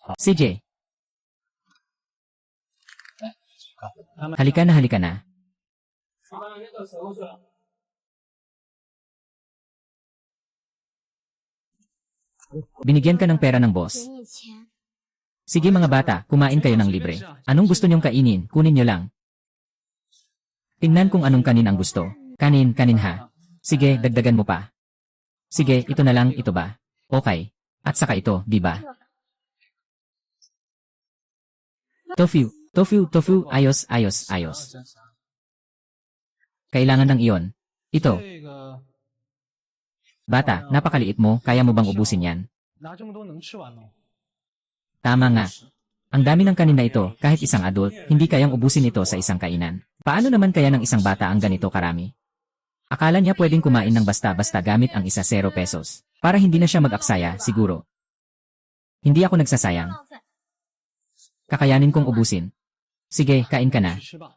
CJ, halika na halika na. Binigyan ka ng pera ng boss. 给你钱。 Sige mga bata, kumain kayo ng libre. Anong gusto niyong kainin, kunin niyo lang. Tingnan kung anong kanin ang gusto. Kanin, kanin ha. Sige, dagdagan mo pa. Sige, ito na lang, ito ba? Okay. At saka ito, di ba? Tofu, tofu, tofu, ayos, ayos, ayos. Kailangan ng iyon. Ito. Bata, napakaliit mo, kaya mo bang ubusin yan? 拿这么多能吃完吗？ Tama nga. Ang dami ng kanin na ito, kahit isang adult, hindi kayang ubusin ito sa isang kainan. Paano naman kaya ng isang bata ang ganito karami? Akala niya pwedeng kumain ng basta-basta gamit ang isa 0 pesos. Para hindi na siya mag-aksaya, siguro. Hindi ako nagsasayang. Kakayanin kong ubusin. Sige, kain ka na. 去吃吧。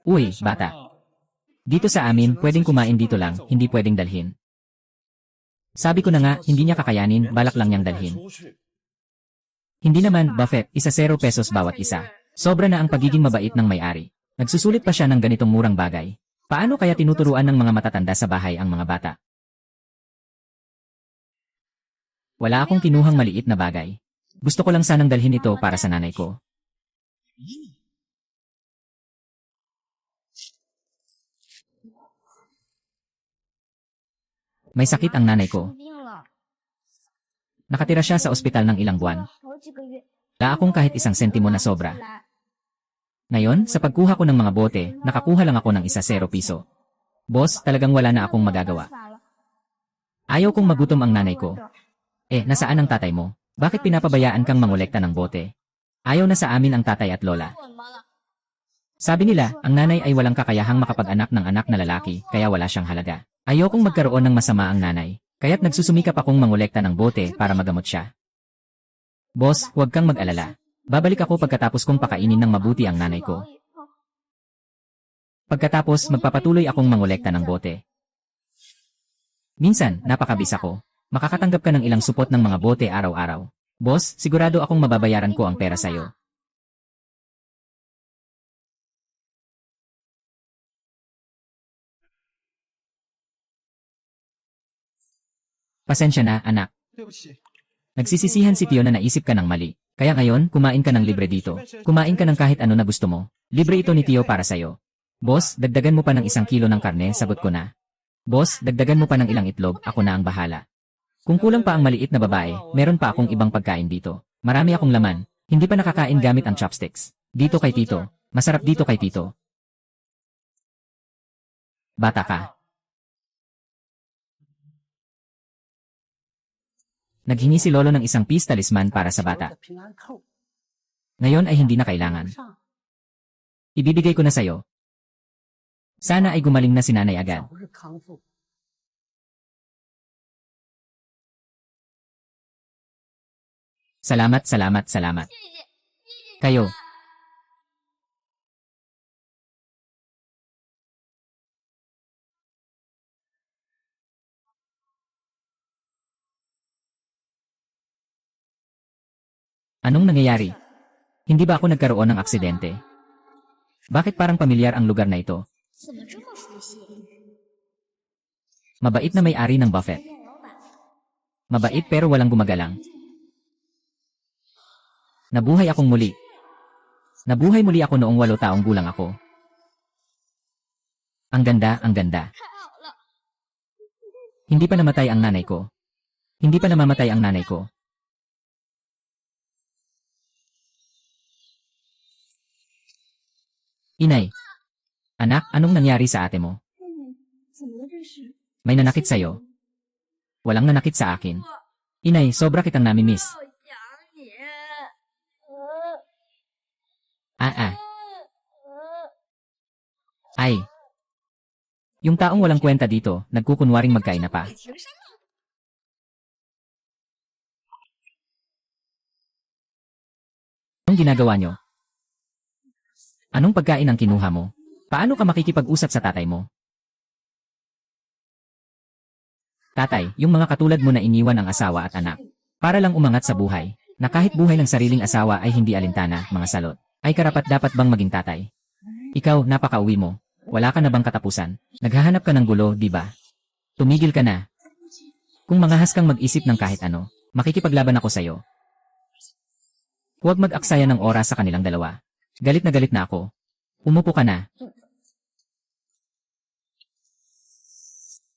Uy, bata. Dito sa amin, pwedeng kumain dito lang, hindi pwedeng dalhin. Sabi ko na nga, hindi niya kakayanin, balak lang niyang dalhin. 出去。 Hindi naman, Buffett, isa 0 pesos bawat isa. Sobra na ang pagiging mabait ng may-ari. Nagsusulit pa siya ng ganitong murang bagay. Paano kaya tinuturuan ng mga matatanda sa bahay ang mga bata? Wala akong kinuhang maliit na bagay. Gusto ko lang sanang dalhin ito para sa nanay ko. May sakit ang nanay ko. 生病了， Nakatira siya sa ospital ng ilang buwan. 好几个月。 Wala akong kahit isang sentimo na sobra. 来 Ngayon, sa pagkuha ko ng mga bote, nakakuha lang ako ng isa 0 piso. Boss, talagang wala na akong magagawa. 法了 Ayaw kong magutom ang nanay ko. Nasaan ang tatay mo? Bakit pinapabayaan kang mangolekta ng bote? Ayaw na sa amin ang tatay at lola. 我妈了， Sabi nila, ang nanay ay walang kakayahang makapag-anak ng anak na lalaki, kaya wala siyang halaga. Ayokong magkaroon ng masama ang nanay, kaya't nagsusumikap akong mangolekta ng bote para magamot siya. Boss, huwag kang mag-alala. Babalik ako pagkatapos kong pakainin ng mabuti ang nanay ko. Pagkatapos, magpapatuloy akong mangolekta ng bote. Minsan, napakabisa ko. Makakatanggap ka ng ilang supot ng mga bote araw-araw. Boss, sigurado akong mababayaran ko ang pera sa'yo. Pasensya na, anak. 对不起， Nagsisisihan si Tio na naisip ka ng mali. Kaya ngayon, kumain ka ng libre dito. Kumain ka ng kahit ano na gusto mo. Libre ito ni Tio para sa'yo. Boss, dagdagan mo pa ng 1 kilo ng karne, sagot ko na. Boss, dagdagan mo pa ng ilang itlog, ako na ang bahala. Kung kulang pa ang maliit na babae, meron pa akong ibang pagkain dito. Marami akong laman. Hindi pa nakakain gamit ang chopsticks. Dito kay Tito. Masarap dito kay Tito. Bata ka. Naghingi si Lolo ng 1 piece talisman para sa bata. 平安扣 Ngayon ay hindi na kailangan. 上， Ibibigay ko na sa'yo. Sana ay gumaling na si nanay agad. 早日康复。 Salamat, salamat, salamat. Kayo. Anong nangyayari? Hindi ba ako nagkaroon ng aksidente? Bakit parang pamilyar ang lugar na ito? 怎么这么熟悉？ Mabait na may-ari ng Buffett. 店老板， Mabait pero walang gumagalang. Nabuhay akong muli. Nabuhay muli ako noong 8 taong gulang ako. Ang ganda, ang ganda. 太好了！ Hindi pa namatay ang nanay ko. Hindi pa namamatay ang nanay ko. Inay. Anak, anong nangyari sa ate mo? 怎么了这是？ May nanakit sa'yo? Walang nanakit sa akin. Inay, sobra kitang nami-miss. 好想你。Ay. Yung taong walang kwenta dito, nagkukunwaring magkain na pa. 情商了。 Anong ginagawa nyo? Anong pagkain ang kinuha mo? Paano ka makikipag-usap sa tatay mo? Tatay, yung mga katulad mo na iniwan ang asawa at anak. Para lang umangat sa buhay, na kahit buhay ng sariling asawa ay hindi alintana, mga salot. Ay karapat-dapat bang maging tatay? Ikaw, napaka-uwi mo. Wala ka na bang katapusan? Naghahanap ka ng gulo, di ba? Tumigil ka na. Kung mangahas kang mag-isip ng kahit ano, makikipaglaban ako sa'yo. Huwag mag-aksaya ng oras sa kanilang dalawa. Galit na ako. Umupo ka na.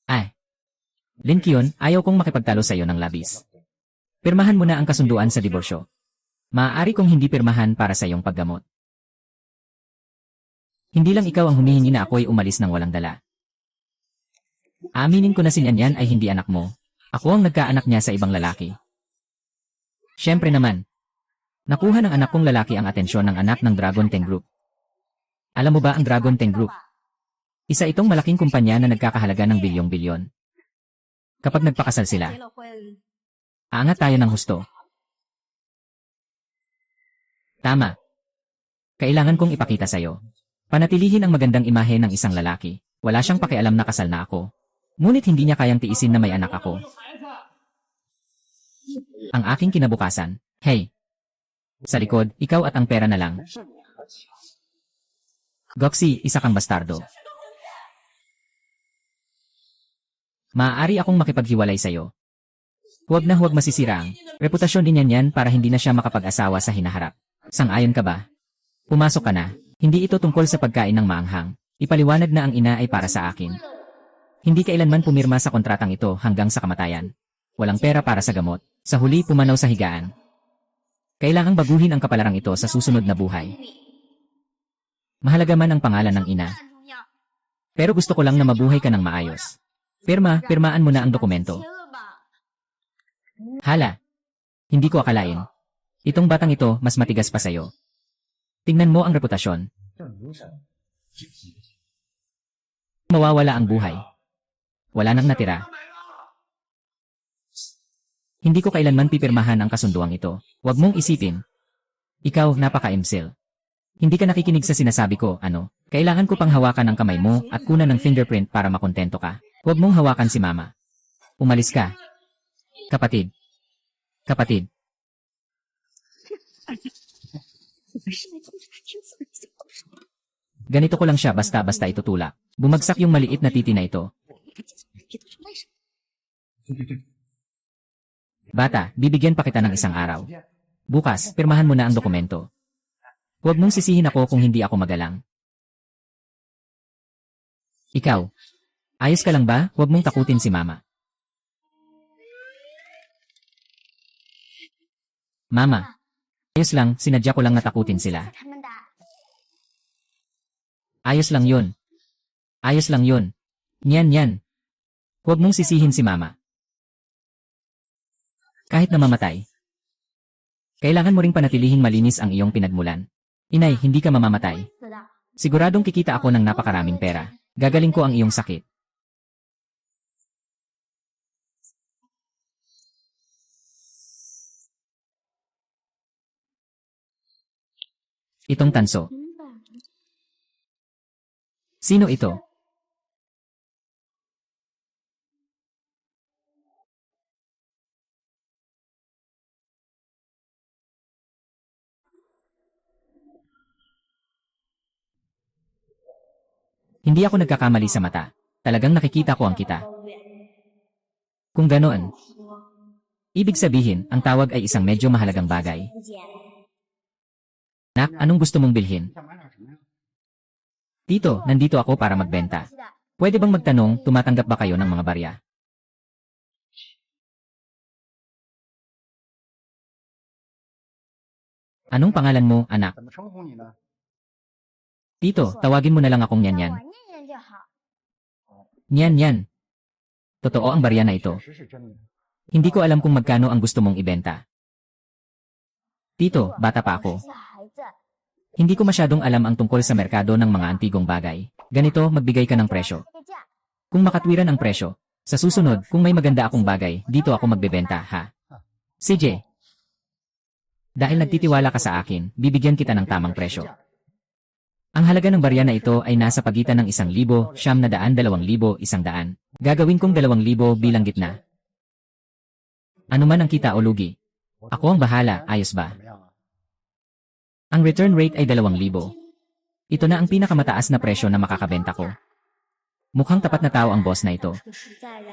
Ay. Lin Kion, ayaw kong makipagtalo sa'yo ng labis. Pirmahan mo na ang kasunduan sa diborsyo. Maaari kong hindi pirmahan para sa iyong paggamot. Hindi lang ikaw ang humihingi na ako'y umalis ng walang dala. Aminin ko na si Nyan ay hindi anak mo. Ako ang nagkaanak niya sa ibang lalaki. Siyempre naman. Nakuha ng anak kong lalaki ang atensyon ng anak ng Dragon Teng Group. Alam mo ba ang Dragon Teng Group? Isa itong malaking kumpanya na nagkakahalaga ng bilyong-bilyon. Kapag nagpakasal sila, 结了婚， aangat tayo ng husto. Tama. Kailangan kong ipakita sa'yo. Panatilihin ang magandang imahe ng isang lalaki. Wala siyang pakialam na kasal na ako. Ngunit hindi niya kayang tiisin na may anak ako. Ang aking kinabukasan. Hey! Sa likod, ikaw at ang pera na lang. Goxi, isa kang bastardo. Maaari akong makipaghiwalay sa'yo. Huwag na huwag masisira ang reputasyon din yan para hindi na siya makapag-asawa sa hinaharap. Sang-ayon ka ba? Pumasok ka na. Hindi ito tungkol sa pagkain ng maanghang. Ipaliwanag na ang ina ay para sa akin. Hindi kailanman pumirma sa kontratang ito hanggang sa kamatayan. Walang pera para sa gamot. Sa huli pumanaw sa higaan. Kailangang baguhin ang kapalarang ito sa susunod na buhay. Mahalaga man ang pangalan ng ina. 很重要。 Pero gusto ko lang na mabuhay ka ng maayos. Pirmaan mo na ang dokumento. 结了吧？ Hala. Hindi ko akalain. Itong batang ito mas matigas pa sa'yo. Tingnan mo ang reputasyon. Mawawala ang buhay. Wala nang natira. Hindi ko kailanman pipirmahan ang kasunduang ito. Huwag mong isipin. Ikaw, napaka-imsil. Hindi ka nakikinig sa sinasabi ko, ano? Kailangan ko pang hawakan ang kamay mo at kunan ng fingerprint para makontento ka. Huwag mong hawakan si mama. Umalis ka. Kapatid. Kapatid. Ganito ko lang siya basta-basta itutulak. Bumagsak yung maliit na titi na ito. Bata, bibigyan pa kita ng isang araw. Bukas, pirmahan mo na ang dokumento. Huwag mong sisihin ako kung hindi ako magalang. Ikaw, ayos ka lang ba? Huwag mong takutin si mama. Mama, ayos lang, sinadya ko lang natakutin sila. 他们的 Ayos lang yun. Ayos lang yun. Yan. Huwag mong sisihin si mama. Kahit na mamatay. Kailangan mo ring panatilihing malinis ang iyong pinagmulan. Inay, hindi ka mamamatay. 死的。 Siguradong kikita ako ng napakaraming pera. Gagaling ko ang iyong sakit. Itong tanso. 明白。 Sino ito? Hindi ako nagkakamali sa mata. Talagang nakikita ko ang kita. Kung ganoon, ibig sabihin, ang tawag ay isang medyo mahalagang bagay. Nak, anong gusto mong bilhin? Tito, nandito ako para magbenta. Pwede bang magtanong, tumatanggap ba kayo ng mga barya? Anong pangalan mo, anak? 怎么称呼你呢？ Tito, tawagin mo na lang akong 我 Nyan. 念念就好。 Nyan. Totoo ang barya na ito. 确实是真的。 Hindi ko alam kung magkano ang gusto mong ibenta. Tito, bata pa ako. 是孩子， Hindi ko masyadong alam ang tungkol sa merkado ng mga antigong bagay. Ganito, magbigay ka ng presyo. Kung makatwiran ang presyo, sa susunod, kung may maganda akong bagay, dito ako magbebenta, ha? CJ. Dahil nagtitiwala ka sa akin, bibigyan kita ng tamang presyo. Ang halaga ng barya na ito ay nasa pagitan ng 1,000, 900, 2,000, 100. Gagawin kong 2,000 bilang gitna. Ano man ang kita o lugi. Ako ang bahala, ayos ba? Ang return rate ay 2,000. Ito na ang pinakamataas na presyo na makakabenta ko. Mukhang tapat na tao ang boss na ito. 这实在然。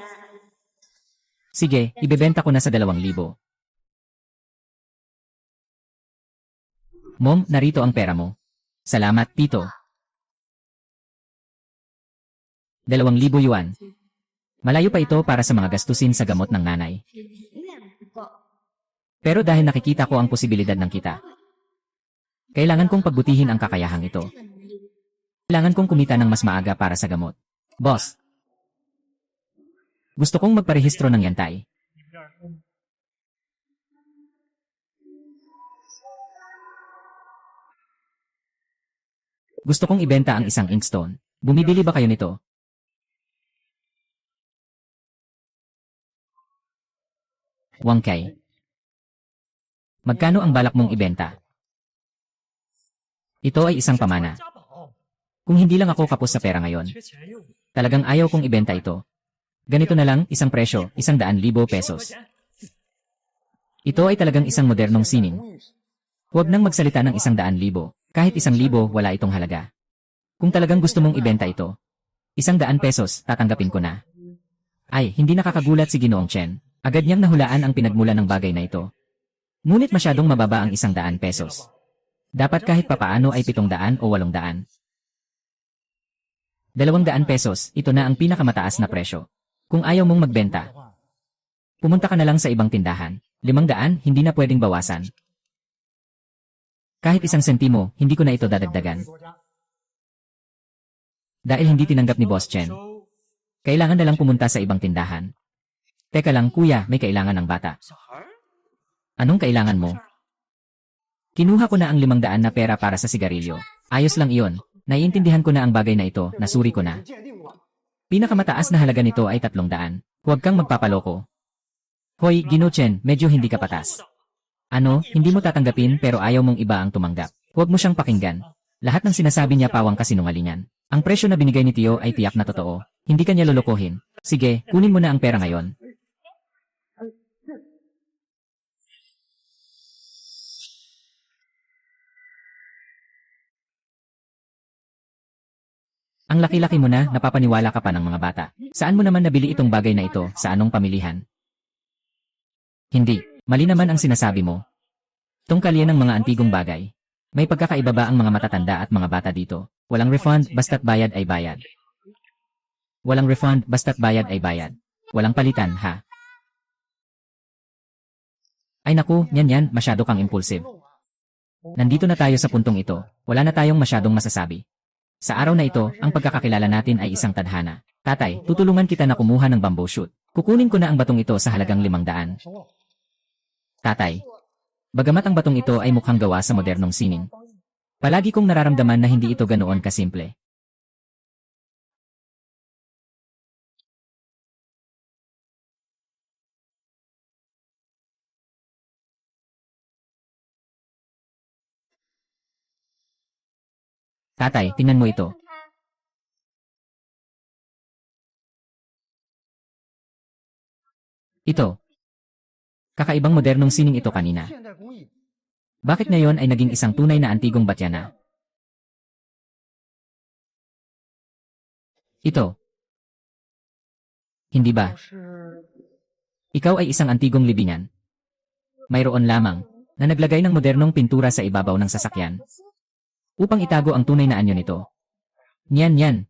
Sige, ibebenta ko na sa 2,000. Mom, narito ang pera mo. Salamat, Tito. 2,000 yuan. Malayo pa ito para sa mga gastusin sa gamot ng nanay. 远远不够。 Pero dahil nakikita ko ang posibilidad ng kita, kailangan kong pagbutihin ang kakayahang ito. 这个能力， Kailangan kong kumita ng mas maaga para sa gamot. Boss, gusto kong magparehistro ng yantay. Gusto kong ibenta ang isang inkstone. Bumibili ba kayo nito? Wangkay. Magkano ang balak mong ibenta? Ito ay isang pamana. Kung hindi lang ako kapos sa pera ngayon, talagang ayaw kong ibenta ito. Ganito na lang, isang presyo, 100,000 pesos. Ito ay talagang isang modernong sining. Huwag nang magsalita ng 100,000. Kahit 1,000, wala itong halaga. Kung talagang gusto mong ibenta ito, 100 pesos, tatanggapin ko na. Ay, hindi nakakagulat si Ginoong Chen. Agad niyang nahulaan ang pinagmula ng bagay na ito. Ngunit masyadong mababa ang 100 pesos. Dapat kahit papaano ay 700 o 800. 200 pesos, ito na ang pinakamataas na presyo. Kung ayaw mong magbenta, pumunta ka na lang sa ibang tindahan. 500, hindi na pwedeng bawasan. Kahit 1 sentimo, hindi ko na ito dadagdagan. Dahil hindi tinanggap ni Boss Chen, kailangan na lang pumunta sa ibang tindahan. Teka lang kuya, may kailangan ng bata. Anong kailangan mo? Kinuha ko na ang 500 na pera para sa sigarilyo. Ayos lang iyon. Naiintindihan ko na ang bagay na ito, nasuri ko na. Pinakamataas na halaga nito ay 300. Huwag kang magpapaloko. Hoy, Gino Chen, medyo hindi ka patas. Ano, hindi mo tatanggapin pero ayaw mong iba ang tumanggap. Huwag mo siyang pakinggan. Lahat ng sinasabi niya pawang kasinungalingan. Ang presyo na binigay ni Tio ay tiyak na totoo. Hindi ka niya lolokohin. Sige, kunin mo na ang pera ngayon. Ang laki-laki mo na, napapaniwala ka pa ng mga bata. Saan mo naman nabili itong bagay na ito, sa anong pamilihan? Hindi, mali naman ang sinasabi mo. Tungkal yan ng mga antigong bagay. May pagkakaiba ba ang mga matatanda at mga bata dito? Walang refund, basta't bayad ay bayad. Walang refund, basta't bayad ay bayad. Walang palitan, ha? Ay naku, yan, masyado kang impulsive. Nandito na tayo sa puntong ito, wala na tayong masyadong masasabi. Sa araw na ito, ang pagkakakilala natin ay isang tadhana. Tatay, tutulungan kita na kumuha ng bamboo shoot. Kukunin ko na ang batong ito sa halagang 500. Tatay, bagamat ang batong ito ay mukhang gawa sa modernong sining, palagi kong nararamdaman na hindi ito ganoon kasimple. Tatay, tingnan mo ito. Ito. Kakaibang modernong sining ito kanina. Bakit ngayon ay naging isang tunay na antigong batya na? Ito. Hindi ba? Ikaw ay isang antigong libingan. Mayroon lamang na naglagay ng modernong pintura sa ibabaw ng sasakyan upang itago ang tunay na anyo nito. Yan.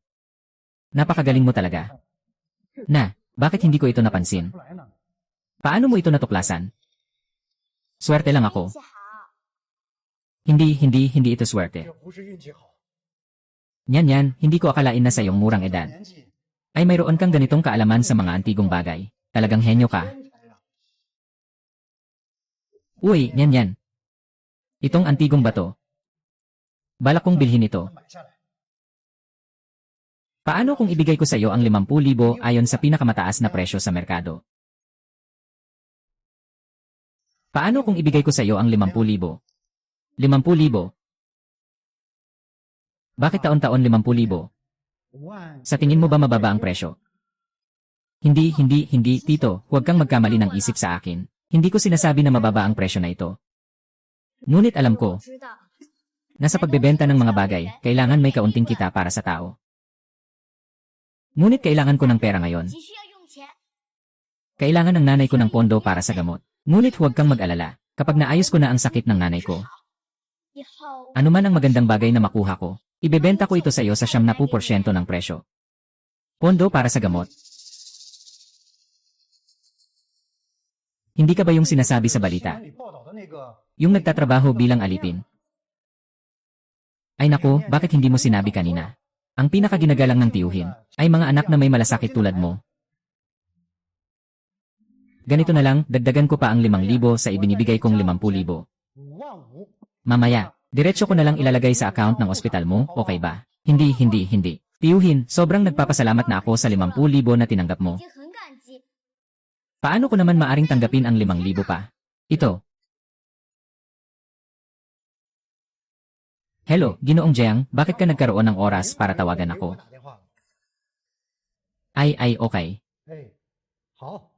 Napakagaling mo talaga. Na, bakit hindi ko ito napansin? Paano mo ito natuklasan? Swerte lang ako. Hindi ito swerte. Yan, hindi ko akalain na sa iyong murang edad ay mayroon kang ganitong kaalaman sa mga antigong bagay. Talagang henyo ka. Uy, yan. Itong antigong bato. Balak kong bilhin ito. 买下来。 Paano kung ibigay ko sa iyo ang 50,000 ayon sa pinakamataas na presyo sa merkado? Paano kung ibigay ko sa iyo ang 50,000? 50,000? Bakit taon-taon 50,000? 5万 Sa tingin mo ba mababa ang presyo? Hindi, Tito, huwag kang magkamali ng isip sa akin. Hindi ko sinasabi na mababa ang presyo na ito. Ngunit alam ko, 知道 nasa pagbebenta ng mga bagay, kailangan may kaunting kita para sa tao. Ngunit kailangan ko ng pera ngayon. 急需要用钱， Kailangan ng nanay ko ng pondo para sa gamot. Ngunit huwag kang mag-alala. Kapag naayos ko na ang sakit ng nanay ko, 以后 ano man ang magandang bagay na makuha ko, ibebenta ko ito sa iyo sa 70% ng presyo. Pondo para sa gamot. Hindi ka ba yung sinasabi sa 新 balita? 闻里报道的那个 Yung nagtatrabaho bilang alipin? Ay naku, bakit hindi mo sinabi kanina? Ang pinakaginagalang ng tiyuhin ay mga anak na may malasakit tulad mo. Ganito na lang, dagdagan ko pa ang 5,000 sa ibinibigay kong 50,000. 5万5， Mamaya, diretso ko na lang ilalagay sa account ng ospital mo, okay ba? Hindi. Tiyuhin, sobrang nagpapasalamat na ako sa 50,000 na tinanggap mo. 已经很感激。 Paano ko naman maaring tanggapin ang 5,000 pa? Ito. Hello, Ginoong Jiang, bakit ka nagkaroon ng oras para tawagan 给我 ako? 打电话了。 Ay, okay. 哎，好，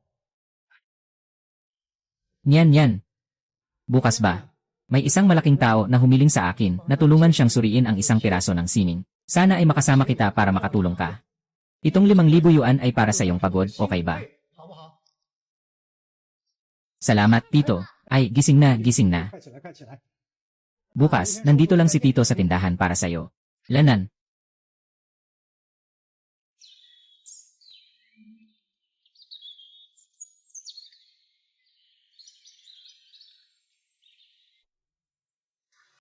Yan. Bukas ba? May isang malaking tao na humiling sa akin na tulungan siyang suriin ang isang piraso ng sining. Sana ay makasama kita para makatulong ka. Itong 5,000 yuan ay para sa iyong pagod, okay ba? 好不好？ Salamat, Tito. Ay, gising na. 快起来，快起来！ Bukas, nandito lang si Tito sa tindahan para sa'yo. Lanan.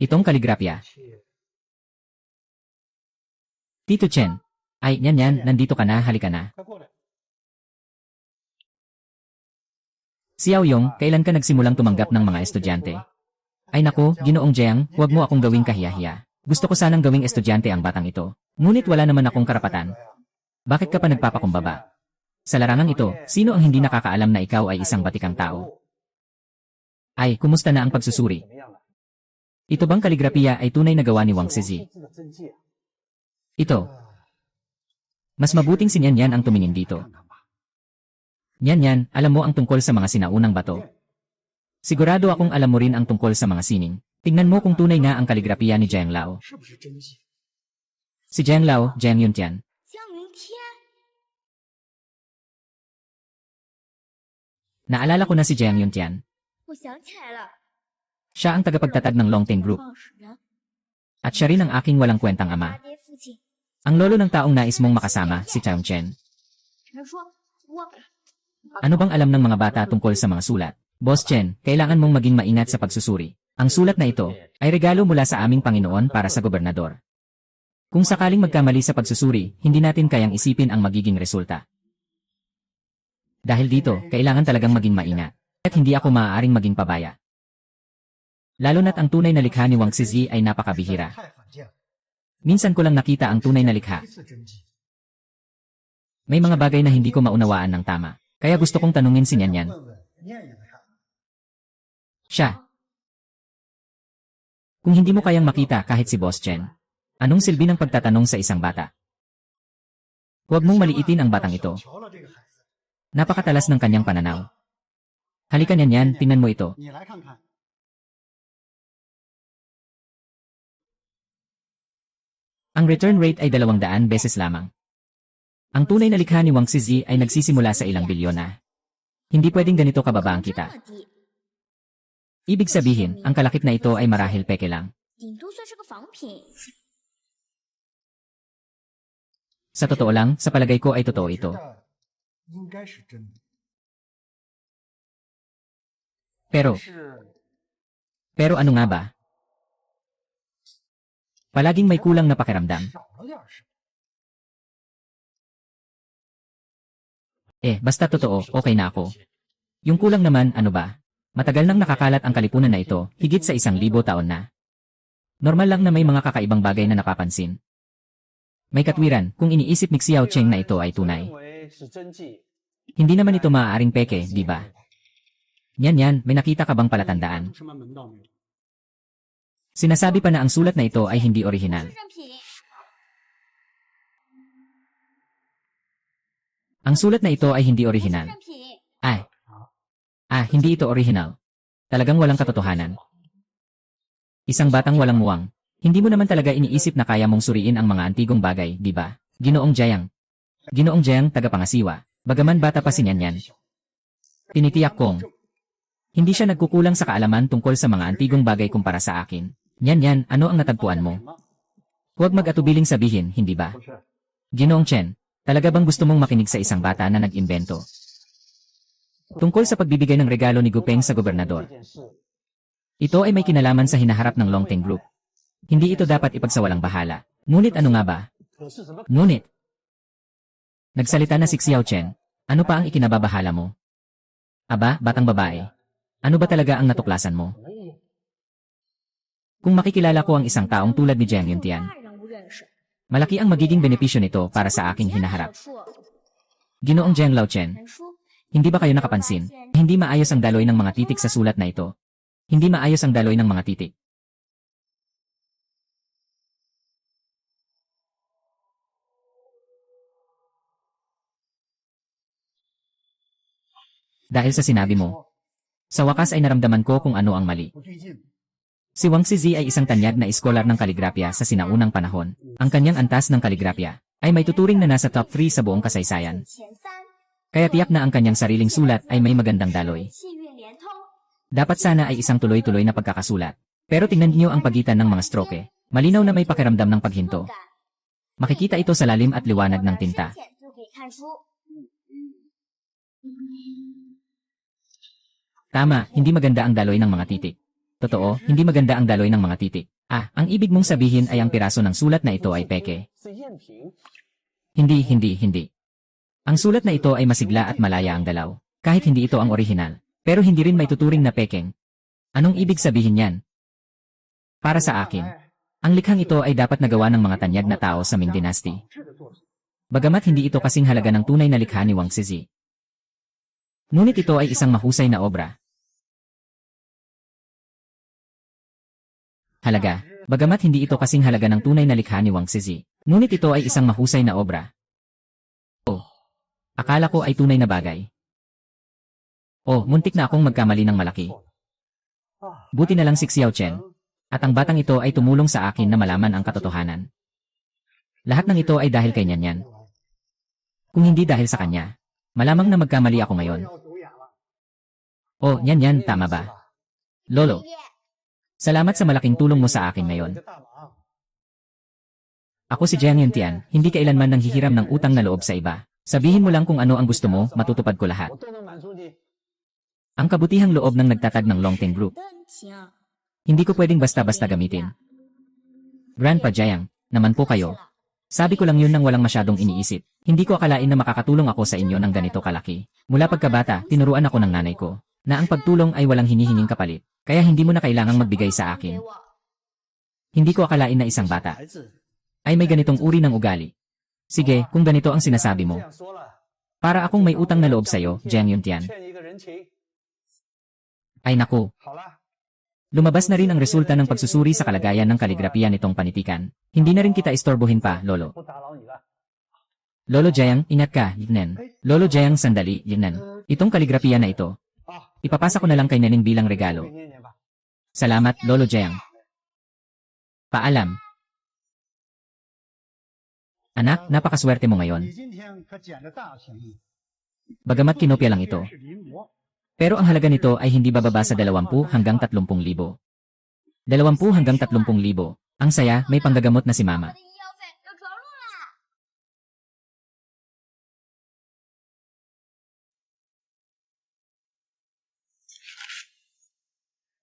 Itong kaligrapya. 切， Tito Chen. Ay, yan, nandito ka na, halika na. 快过来！ Xiao Yong, kailan ka nagsimulang tumanggap ng mga estudyante? Ay naku, Ginoong Jiang, huwag mo akong gawing kahiyahiya. Gusto ko sanang gawing estudyante ang batang ito. Ngunit wala naman akong karapatan. Bakit ka pa nagpapakumbaba? Sa larangang ito, sino ang hindi nakakaalam na ikaw ay isang batikang tao? Ay, kumusta na ang pagsusuri? 怎么样了？ Ito bang kaligrapiya ay tunay na gawa ni Wang Zizi? 数字的真迹。 Ito, mas mabuting si Nian ang tumingin dito. 看看吧。 Nian, alam mo ang tungkol sa mga sinaunang bato. Sigurado akong alam mo rin ang tungkol sa mga sining. Tingnan mo kung tunay nga ang kaligrapiya ni Jiang Lao. 是不是真迹？ Si Jiang Lao, Jiang Yuntian. 江云天， Naalala ko na si Jiang Yuntian. 我想起来了， Siya ang tagapagtatag ng Longting Group. 创始人 At siya rin ang aking walang kwentang 大 ama. 爹父亲。 Ang lolo ng taong nais mong makasama, si Chang Chen. 传说我 Ano bang alam ng mga bata tungkol sa mga sulat? Boss Chen, kailangan mong maging maingat sa pagsusuri. Ang sulat na ito ay regalo mula sa aming Panginoon para sa gobernador. Kung sakaling magkamali sa pagsusuri, hindi natin kayang isipin ang magiging resulta. Dahil dito, kailangan talagang maging maingat. At hindi ako maaaring maging pabaya. Lalo na't ang tunay na likha ni Wang Zizi ay napakabihira. 太罕见了， Minsan ko lang nakita ang tunay na likha. 第一次真迹。 May mga bagay na hindi ko maunawaan ng tama. Kaya gusto kong tanungin si Nian. 问问念念看。 Siya. Kung hindi mo kayang makita kahit si Boss Chen, anong silbi ng pagtatanong sa isang bata? Huwag mong maliitin ang batang ito. 瞧了这个孩子， Napakatalas ng kanyang pananaw. Halika Nian, tingnan mo ito. 你来看看。 Ang return rate ay 200 beses lamang. Ang tunay na likha ni Wang Zizi ay nagsisimula sa ilang bilyon na. Hindi pwedeng ganito kababa ang 这 kita. 么低， Ibig sabihin, ang kalakip na ito ay marahil peke lang. 顶多算是个仿品。 Sa totoo lang, sa palagay ko ay totoo ito. 应该是真的， Pero, 是 pero ano nga ba? Palaging may kulang na pakiramdam. 少了点什么。 Basta totoo, okay na ako. Yung kulang naman, ano ba? Matagal nang nakakalat ang kalipunan na ito, higit sa 1,000 taon na. Normal lang na may mga kakaibang bagay na napapansin. May katwiran kung iniisip ni Xiao Cheng na ito ay tunay. Hindi naman ito maaaring peke, di ba? Yan, may nakita ka bang palatandaan? 什么门道没有？ Sinasabi pa na ang sulat na ito ay hindi orihinal. 正品， Ang sulat na ito ay hindi 不是 orihinal. 正品， Hindi ito orihinal. Talagang walang katotohanan. Isang batang walang muwang. Hindi mo naman talaga iniisip na kaya mong suriin ang mga antigong bagay, di ba? Ginoong Jiang. Ginoong Jiang, tagapangasiwa. Bagaman bata pa si Nyan. Tinitiyak kong hindi siya nagkukulang sa kaalaman tungkol sa mga antigong bagay kumpara sa akin. Nyan, ano ang natagpuan mo? Huwag mag-atubiling sabihin, hindi ba? 不是， Ginoong Chen, talaga bang gusto mong makinig sa isang bata na nag-imbento? Tungkol sa pagbibigay ng regalo ni Gupeng sa gobernador. Ito ay may kinalaman sa hinaharap ng Longteng Group. Hindi ito dapat ipagsawalang bahala. Ngunit ano nga ba? 可是什么？ Ngunit, nagsalita na si Xiao Chen, ano pa ang ikinababahala mo? Aba, batang babae. Ano ba talaga ang natuklasan mo? 没有， Kung makikilala ko ang isang taong tulad ni Jiang Yuntian, 大人物认识， malaki ang magiging benepisyo nito para sa aking hinaharap. Ginoong Jiang Laochen, 传输， hindi ba kayo nakapansin? Hindi maayos ang daloy ng mga titik sa sulat na ito. Hindi maayos ang daloy ng mga titik. Dahil sa sinabi mo, sa wakas ay naramdaman ko kung ano ang mali. 不对劲。 Si Wang Zizi ay isang tanyag na iskolar ng kaligrapya sa sinaunang panahon. Ang kanyang antas ng kaligrapya ay may tuturing na nasa top 3 sa buong kasaysayan. 前三， Kaya tiyak na ang kanyang sariling sulat ay may magandang daloy. 气韵连通， Dapat sana ay isang tuloy-tuloy na pagkakasulat. Pero tingnan niyo ang pagitan ng mga stroke. Malinaw na may pakiramdam ng paghinto. 感， Makikita ito sa lalim at liwanag ng tinta. 深浅就可以看出。 Tama, hindi maganda ang daloy ng mga titik. Totoo, hindi maganda ang daloy ng mga titik. Ang ibig mong sabihin ay ang piraso ng sulat na ito ay peke. 是赝品， Hindi. Ang sulat na ito ay masigla at malaya ang dalaw. Kahit hindi ito ang orihinal. Pero hindi rin may tuturing na pekeng. Anong ibig sabihin yan? Para sa akin, ang likhang ito ay dapat nagawa ng mga tanyag na tao sa Ming Dynasty. 质的作品。 Bagamat hindi ito kasing halaga ng tunay na likha ni Wang Zizi. Ngunit ito ay isang mahusay na obra. Halaga, bagamat hindi ito kasing halaga ng tunay na likha ni Wang Zizi. Ngunit ito ay isang mahusay na obra. Akala ko ay tunay na bagay. Muntik na akong magkamali ng malaki. 啊， Buti na lang si Xiao Chen. At ang batang ito ay tumulong sa akin na malaman ang katotohanan. Lahat ng ito ay dahil kay Nyan. Kung hindi dahil sa kanya, malamang na magkamali ako ngayon. 要走眼了。 Nyan, tama ba? Lolo, 爷爷， salamat sa malaking tulong mo sa akin ngayon. 一个大忙， Ako si Jiang Yuntian, hindi kailanman nanghihiram ng utang na loob sa iba. Sabihin mo lang kung ano ang gusto mo, matutupad ko lahat. 我都能满足你。 Ang kabutihang loob ng nagtatag ng Longteng Group. 邓晴， Hindi ko pwedeng basta-basta gamitin. Grandpa Jiang, naman po kayo. Sabi ko lang yun nang walang masyadong iniisip. Hindi ko akalain na makakatulong ako sa inyo ng ganito kalaki. Mula pagkabata, tinuruan ako ng nanay ko na ang pagtulong ay walang hinihinging kapalit. Kaya hindi mo na kailangang magbigay sa 给 akin. 我， Hindi ko akalain na isang bata 孩子， ay may ganitong uri ng ugali. Sige, kung ganito ang sinasabi 这 mo, 样说了， para akong may utang na loob sa'yo, Jiang Yuntian. 欠你一个人情。 Ay naku, 好了， lumabas na rin ang resulta ng pagsusuri sa kalagayan ng kaligrapiya nitong panitikan. Hindi na rin kita istorbohin pa, Lolo. 不打扰你了。 Lolo Jiang, ingat ka, Yignan. Lolo Jiang, sandali, Yignan. Itong kaligrapiya na ito, 啊， ipapasa ko na lang kay Neneng bilang 给 regalo. 念念吧。 Salamat, Lolo Jiang. Paalam. Anak, napakaswerte mo ngayon. 你今天可捡了大便宜。 Bagamat kinopya lang ito. 是临摹， Pero ang halaga nito ay hindi bababa sa 20 hanggang 30,000. 20 hanggang 30,000. Ang saya, may panggagamot na si 我 Mama. 的医药费要着落啦！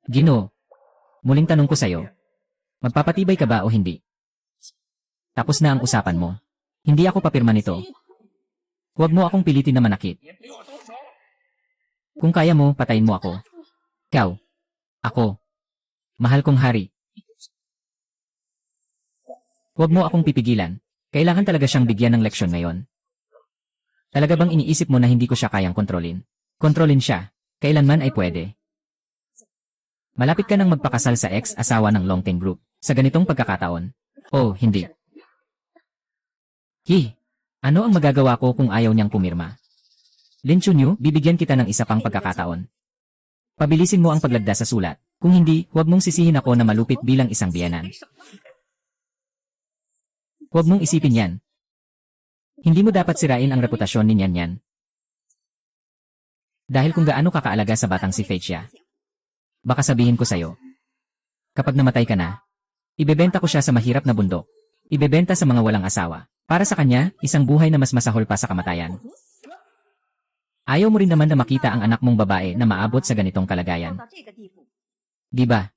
Ginoo, muling tanong ko sa'yo. Magpapatibay ka ba o hindi? Tapos na ang usapan mo. Hindi ako papirma nito. Huwag mo akong pilitin na manakit. Kung kaya mo, patayin mo ako. Ikaw. Ako. Mahal kong hari. Huwag mo akong pipigilan. Kailangan talaga siyang bigyan ng leksyon ngayon. Talaga bang iniisip mo na hindi ko siya kayang kontrolin? Kontrolin siya. Kailanman ay pwede. Malapit ka nang magpakasal sa ex-asawa ng Longteng Group sa ganitong pagkakataon. Oh, hindi. Ano ang magagawa ko kung ayaw niyang pumirma? Lin Chunyu, bibigyan kita ng isa pang pagkakataon. Pabilisin mo ang paglagda sa sulat. Kung hindi, huwag mong sisihin ako na malupit bilang isang biyenan. Huwag mong isipin yan. Hindi mo dapat sirain ang reputasyon ni Nyan Nyan. Dahil kung gaano kakaalaga sa batang si Feitia. Baka sabihin ko sa'yo. Kapag namatay ka na, ibebenta ko siya sa mahirap na bundok. Ibebenta sa mga walang asawa. Para sa kanya, isang buhay na mas masahol pa sa kamatayan. Ayaw mo rin naman na makita ang anak mong babae na maabot sa ganitong kalagayan. Di ba?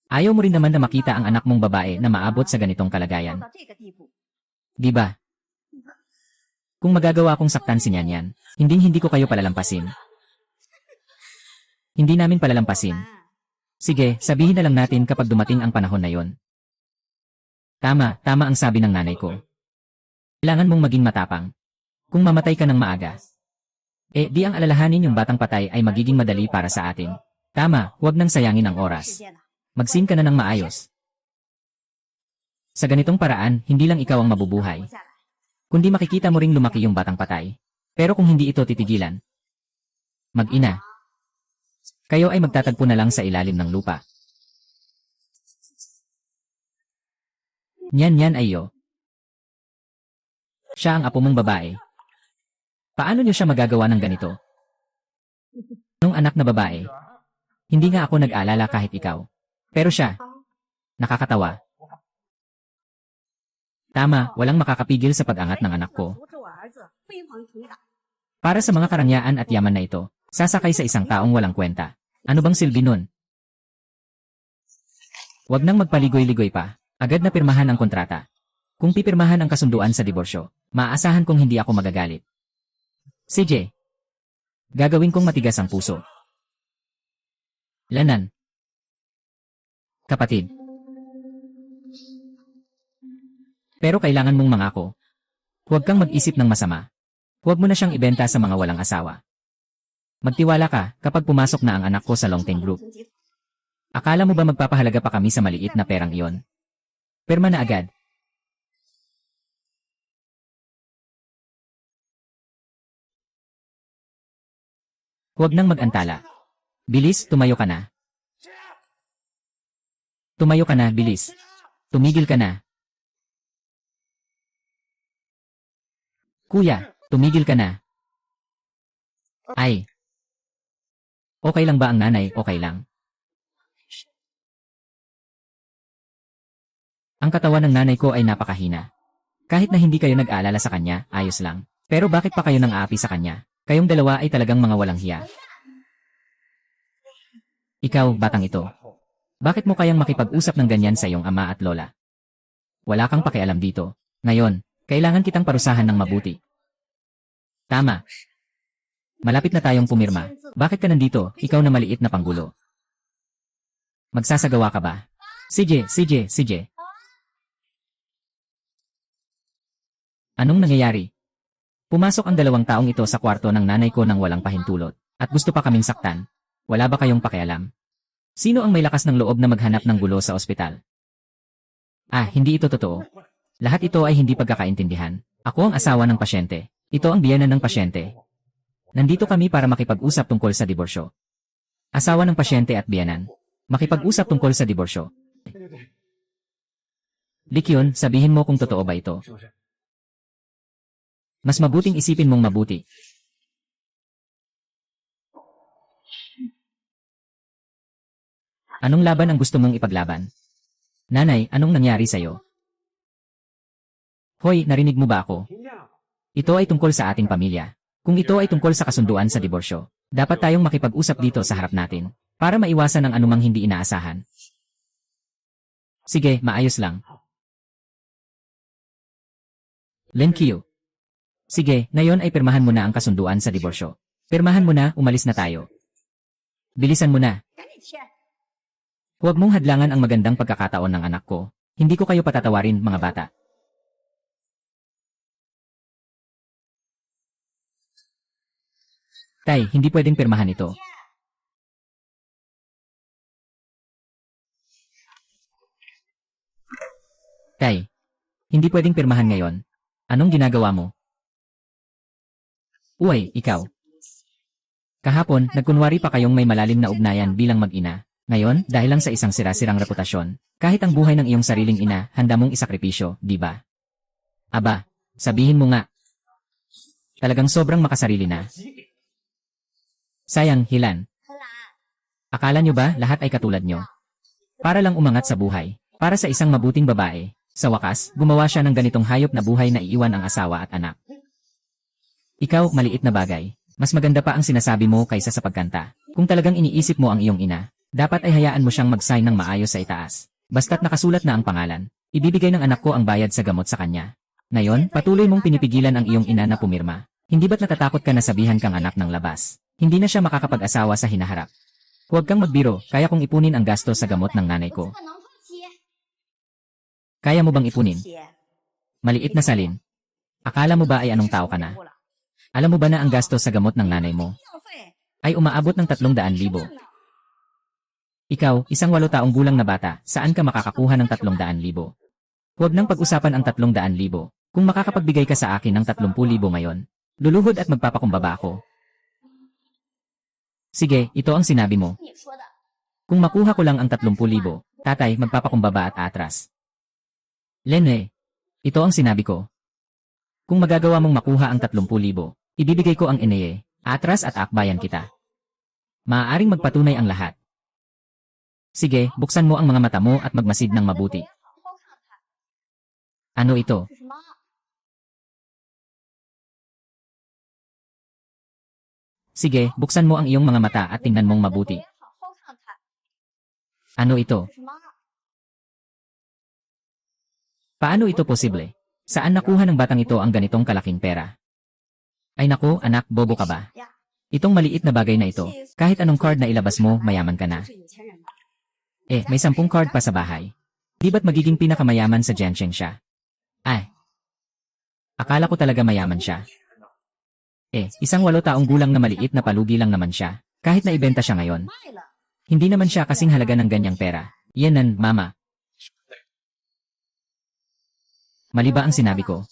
Ayaw mo rin naman na makita ang anak mong babae na maabot sa ganitong kalagayan. Di ba? Kung magagawa kong saktan si Nyan Nyan, hindi ko kayo palalampasin. Hindi namin palalampasin. Sige, sabihin na lang natin kapag dumating ang panahon na yon. Tama ang sabi ng nanay ko. Kailangan mong maging matapang. Kung mamatay ka ng maaga, di ang alalahanin yung batang patay ay magiging madali para sa atin. Tama, huwag nang sayangin ang oras. Magsin ka na ng maayos. Sa ganitong paraan, hindi lang ikaw ang mabubuhay. Kundi makikita mo ring lumaki yung batang patay. Pero kung hindi ito titigilan, mag-ina, kayo ay magtatagpo na lang sa ilalim ng lupa. Nyan ay iyo. Siya ang apo mong babae. Paano niyo siya magagawa ng ganito? Nung anak na babae, hindi nga ako nag-alala kahit ikaw. Pero siya, nakakatawa. Tama, walang makakapigil sa pag-angat ng anak ko. Para sa mga karangyaan at yaman na ito, sasakay sa isang taong walang kwenta. Ano bang silbi nun? Huwag nang magpaligoy-ligoy pa. Agad na pirmahan ang kontrata. Kung pipirmahan ang kasunduan sa diborsyo, maaasahan kong hindi ako magagalit. CJ, gagawin kong matigas ang puso. Lanan. Kapatid. Pero kailangan mong mangako. Huwag kang mag-isip ng masama. Huwag mo na siyang ibenta sa mga walang asawa. Magtiwala ka kapag pumasok na ang anak ko sa Longteng Group. Akala mo ba magpapahalaga pa kami sa maliit na perang iyon? Perma na agad. Huwag nang mag-antala. Bilis, tumayo ka na. Tumayo ka na, bilis. Tumigil ka na. Kuya, tumigil ka na. Ay. Okay lang ba ang nanay? Okay lang. Ang katawan ng nanay ko ay napakahina. Kahit na hindi kayo nag-aalala sa kanya, ayos lang. Pero bakit pa kayo nang aapi sa kanya? Kayong dalawa ay talagang mga walang hiya. Ikaw, batang ito. Bakit mo kayang makipag-usap ng ganyan sa iyong ama at lola? Wala kang pakialam dito. Ngayon, kailangan kitang parusahan ng mabuti. Tama. Malapit na tayong pumirma. Bakit ka nandito, ikaw na maliit na panggulo? Magsasagawa ka ba? CJ. Anong nangyayari? Pumasok ang dalawang taong ito sa kwarto ng nanay ko nang walang pahintulot. At gusto pa kaming saktan. Wala ba kayong pakialam? Sino ang may lakas ng loob na maghanap ng gulo sa ospital? Hindi ito totoo. Lahat ito ay hindi pagkakaintindihan. Ako ang asawa ng pasyente. Ito ang biyenan ng pasyente. Nandito kami para makipag-usap tungkol sa diborsyo. Asawa ng pasyente at biyenan. Makipag-usap tungkol sa diborsyo. Likyon, sabihin mo kung totoo ba ito. Mas mabuting isipin mong mabuti. Anong laban ang gusto mong ipaglaban? Nanay, anong nangyari sa'yo? Hoy, narinig mo ba ako? Ito ay tungkol sa ating pamilya. Kung ito ay tungkol sa kasunduan sa diborsyo, dapat tayong makipag-usap dito sa harap natin, para maiwasan ang anumang hindi inaasahan. Sige, maayos lang. Lin Qiu. Sige, ngayon ay pirmahan mo na ang kasunduan sa diborsyo. Pirmahan mo na, umalis na tayo. Bilisan mo na. Huwag mong hadlangan ang magandang pagkakataon ng anak ko. Hindi ko kayo patatawarin, mga bata. Tay, hindi pwedeng pirmahan ito. Tay, hindi pwedeng pirmahan ngayon. Anong ginagawa mo? Uy, ikaw. Kahapon, nagkunwari pa kayong may malalim na ugnayan bilang mag-ina. Ngayon, dahil lang sa isang sira-sirang reputasyon, kahit ang buhay ng iyong sariling ina, handa mong isakripisyo, di ba? Aba, sabihin mo nga. Talagang sobrang makasarili na. Sayang, Hilan. Akala nyo ba lahat ay katulad nyo? Para lang umangat sa buhay. Para sa isang mabuting babae. Sa wakas, gumawa siya ng ganitong hayop na buhay na iiwan ang asawa at anak. Ikaw, maliit na bagay. Mas maganda pa ang sinasabi mo kaysa sa pagkanta. Kung talagang iniisip mo ang iyong ina, dapat ay hayaan mo siyang mag-sign ng maayos sa itaas. Basta't nakasulat na ang pangalan, ibibigay ng anak ko ang bayad sa gamot sa kanya. Ngayon, patuloy mong pinipigilan ang iyong ina na pumirma. Hindi ba't natatakot ka na sabihan kang anak ng labas? Hindi na siya makakapag-asawa sa hinaharap. Huwag kang magbiro, kaya kong ipunin ang gasto sa gamot ng nanay ko. Kaya mo bang ipunin? Maliit na salin. Akala mo ba ay anong tao ka na? Alam mo ba na ang gasto sa gamot ng nanay mo ay umaabot ng 300,000? Ikaw, isang 8 taong gulang na bata, saan ka makakakuha ng 300,000? Huwag nang pag-usapan ang 300,000. Kung makakapagbigay ka sa akin ng 30,000 ngayon, luluhod at magpapakumbaba ako. Sige, ito ang sinabi mo. Kung makuha ko lang ang 30,000, tatay, magpapakumbaba at atras. Lene, ito ang sinabi ko. Kung magagawa mong makuha ang 30,000, ibibigay ko ang ineye, atras at akbayan kita. Maaaring magpatunay ang lahat. Sige, buksan mo ang mga mata mo at magmasid ng mabuti. Ano ito? Sige, buksan mo ang iyong mga mata at tingnan mong mabuti. Ano ito? Paano ito posible? Saan nakuha ng batang ito ang ganitong kalaking pera? Ay naku, anak, bobo ka ba? Itong maliit na bagay na ito, kahit anong card na ilabas mo, mayaman ka na. May 10 card pa sa bahay. Di ba't magiging pinakamayaman sa Jiansheng siya? Ay, akala ko talaga mayaman siya. Isang 8 taong gulang na maliit na palugi lang naman siya, kahit na ibenta siya ngayon. Hindi naman siya kasing halaga ng ganyang pera. Yan mama. Mali ba ang sinabi ko?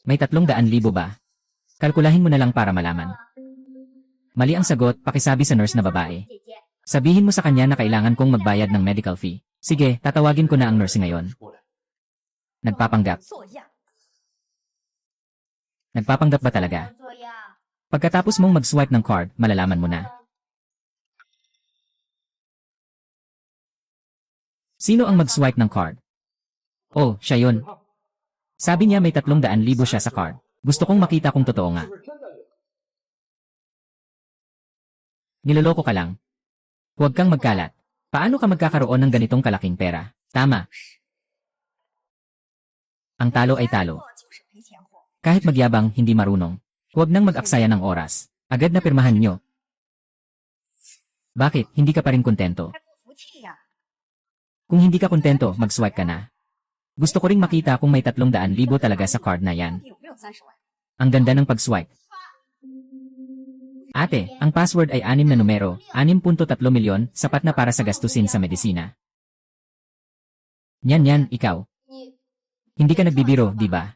May 300,000 ba? Kalkulahin mo na lang para malaman. Mali ang sagot, pakisabi sa nurse na babae. Sabihin mo sa kanya na kailangan kong magbayad ng medical fee. Sige, tatawagin ko na ang nurse ngayon. Nagpapanggap. Nagpapanggap ba talaga? Pagkatapos mong mag-swipe ng card, malalaman mo na. Sino ang mag-swipe ng card? Oh, siya yun. Sabi niya may 300,000 siya sa card. Gusto kong makita kung totoo nga. Niloloko ka lang. Huwag kang magkalat. Paano ka magkakaroon ng ganitong kalaking pera? Tama. Ang talo ay talo. Kahit magyabang, hindi marunong. Huwag nang mag-aksaya ng oras. Agad na pirmahan nyo. Bakit, hindi ka pa rin kontento? Kung hindi ka kontento, mag-swipe ka na. Gusto ko ring makita kung may 300,000 talaga sa card na yan. Ang ganda ng pag-swipe. Ate, ang password ay 6 na numero, 6.3 milyon, sapat na para sa gastusin sa medisina. Yan, ikaw. Hindi ka nagbibiro, di ba?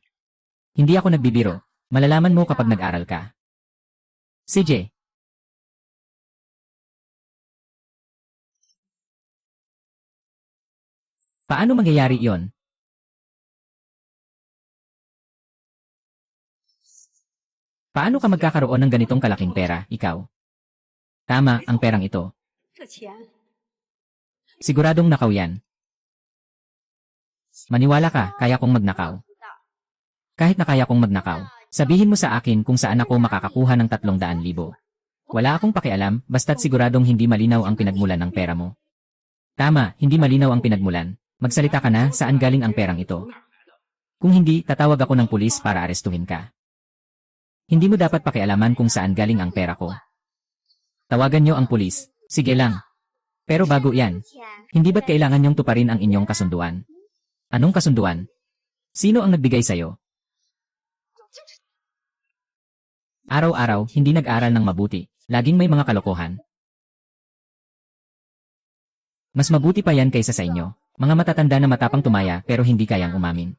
Hindi ako nagbibiro. Malalaman mo kapag nag-aral ka. CJ. Paano mangyayari iyon? Paano ka magkakaroon ng ganitong kalaking pera, ikaw? Tama, ang perang ito. Siguradong nakaw yan. Maniwala ka, kaya kong magnakaw. Kahit na kaya kong magnakaw, sabihin mo sa akin kung saan ako makakakuha ng 300,000. Wala akong pakialam, basta't siguradong hindi malinaw ang pinagmulan ng pera mo. Tama, hindi malinaw ang pinagmulan. Magsalita ka na, saan galing ang perang ito? Kung hindi, tatawag ako ng pulis para arestuhin ka. Hindi mo dapat pakialaman kung saan galing ang pera ko. Tawagan nyo ang pulis. Sige lang. Pero bago yan, 钱 hindi ba't kailangan niyong tuparin ang inyong kasunduan? Anong kasunduan? Sino ang nagbigay sa'yo? Araw-araw, hindi nag-aral ng mabuti. Laging may mga kalokohan. Mas mabuti pa yan kaysa sa inyo. Mga matatanda na matapang tumaya pero hindi kayang umamin.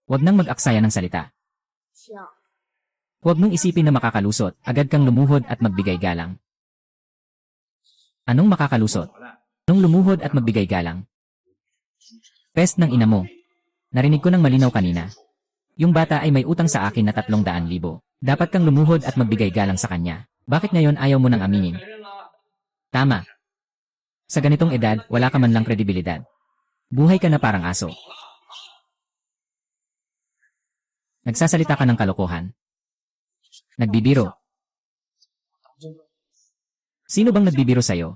Huwag nang mag-aksaya ng salita. 请 Huwag mong isipin na makakalusot, agad kang lumuhod at magbigay galang. Anong makakalusot? Anong lumuhod at magbigay galang? Pest ng ina mo. Narinig ko ng malinaw kanina. Yung bata ay may utang sa akin na 300,000. Dapat kang lumuhod at magbigay galang sa kanya. Bakit ngayon ayaw mo nang aminin? Tama. Sa ganitong edad, wala ka man lang kredibilidad. Buhay ka na parang aso. Nagsasalita ka ng kalokohan. Nagbibiro. Sino bang nagbibiro sa'yo?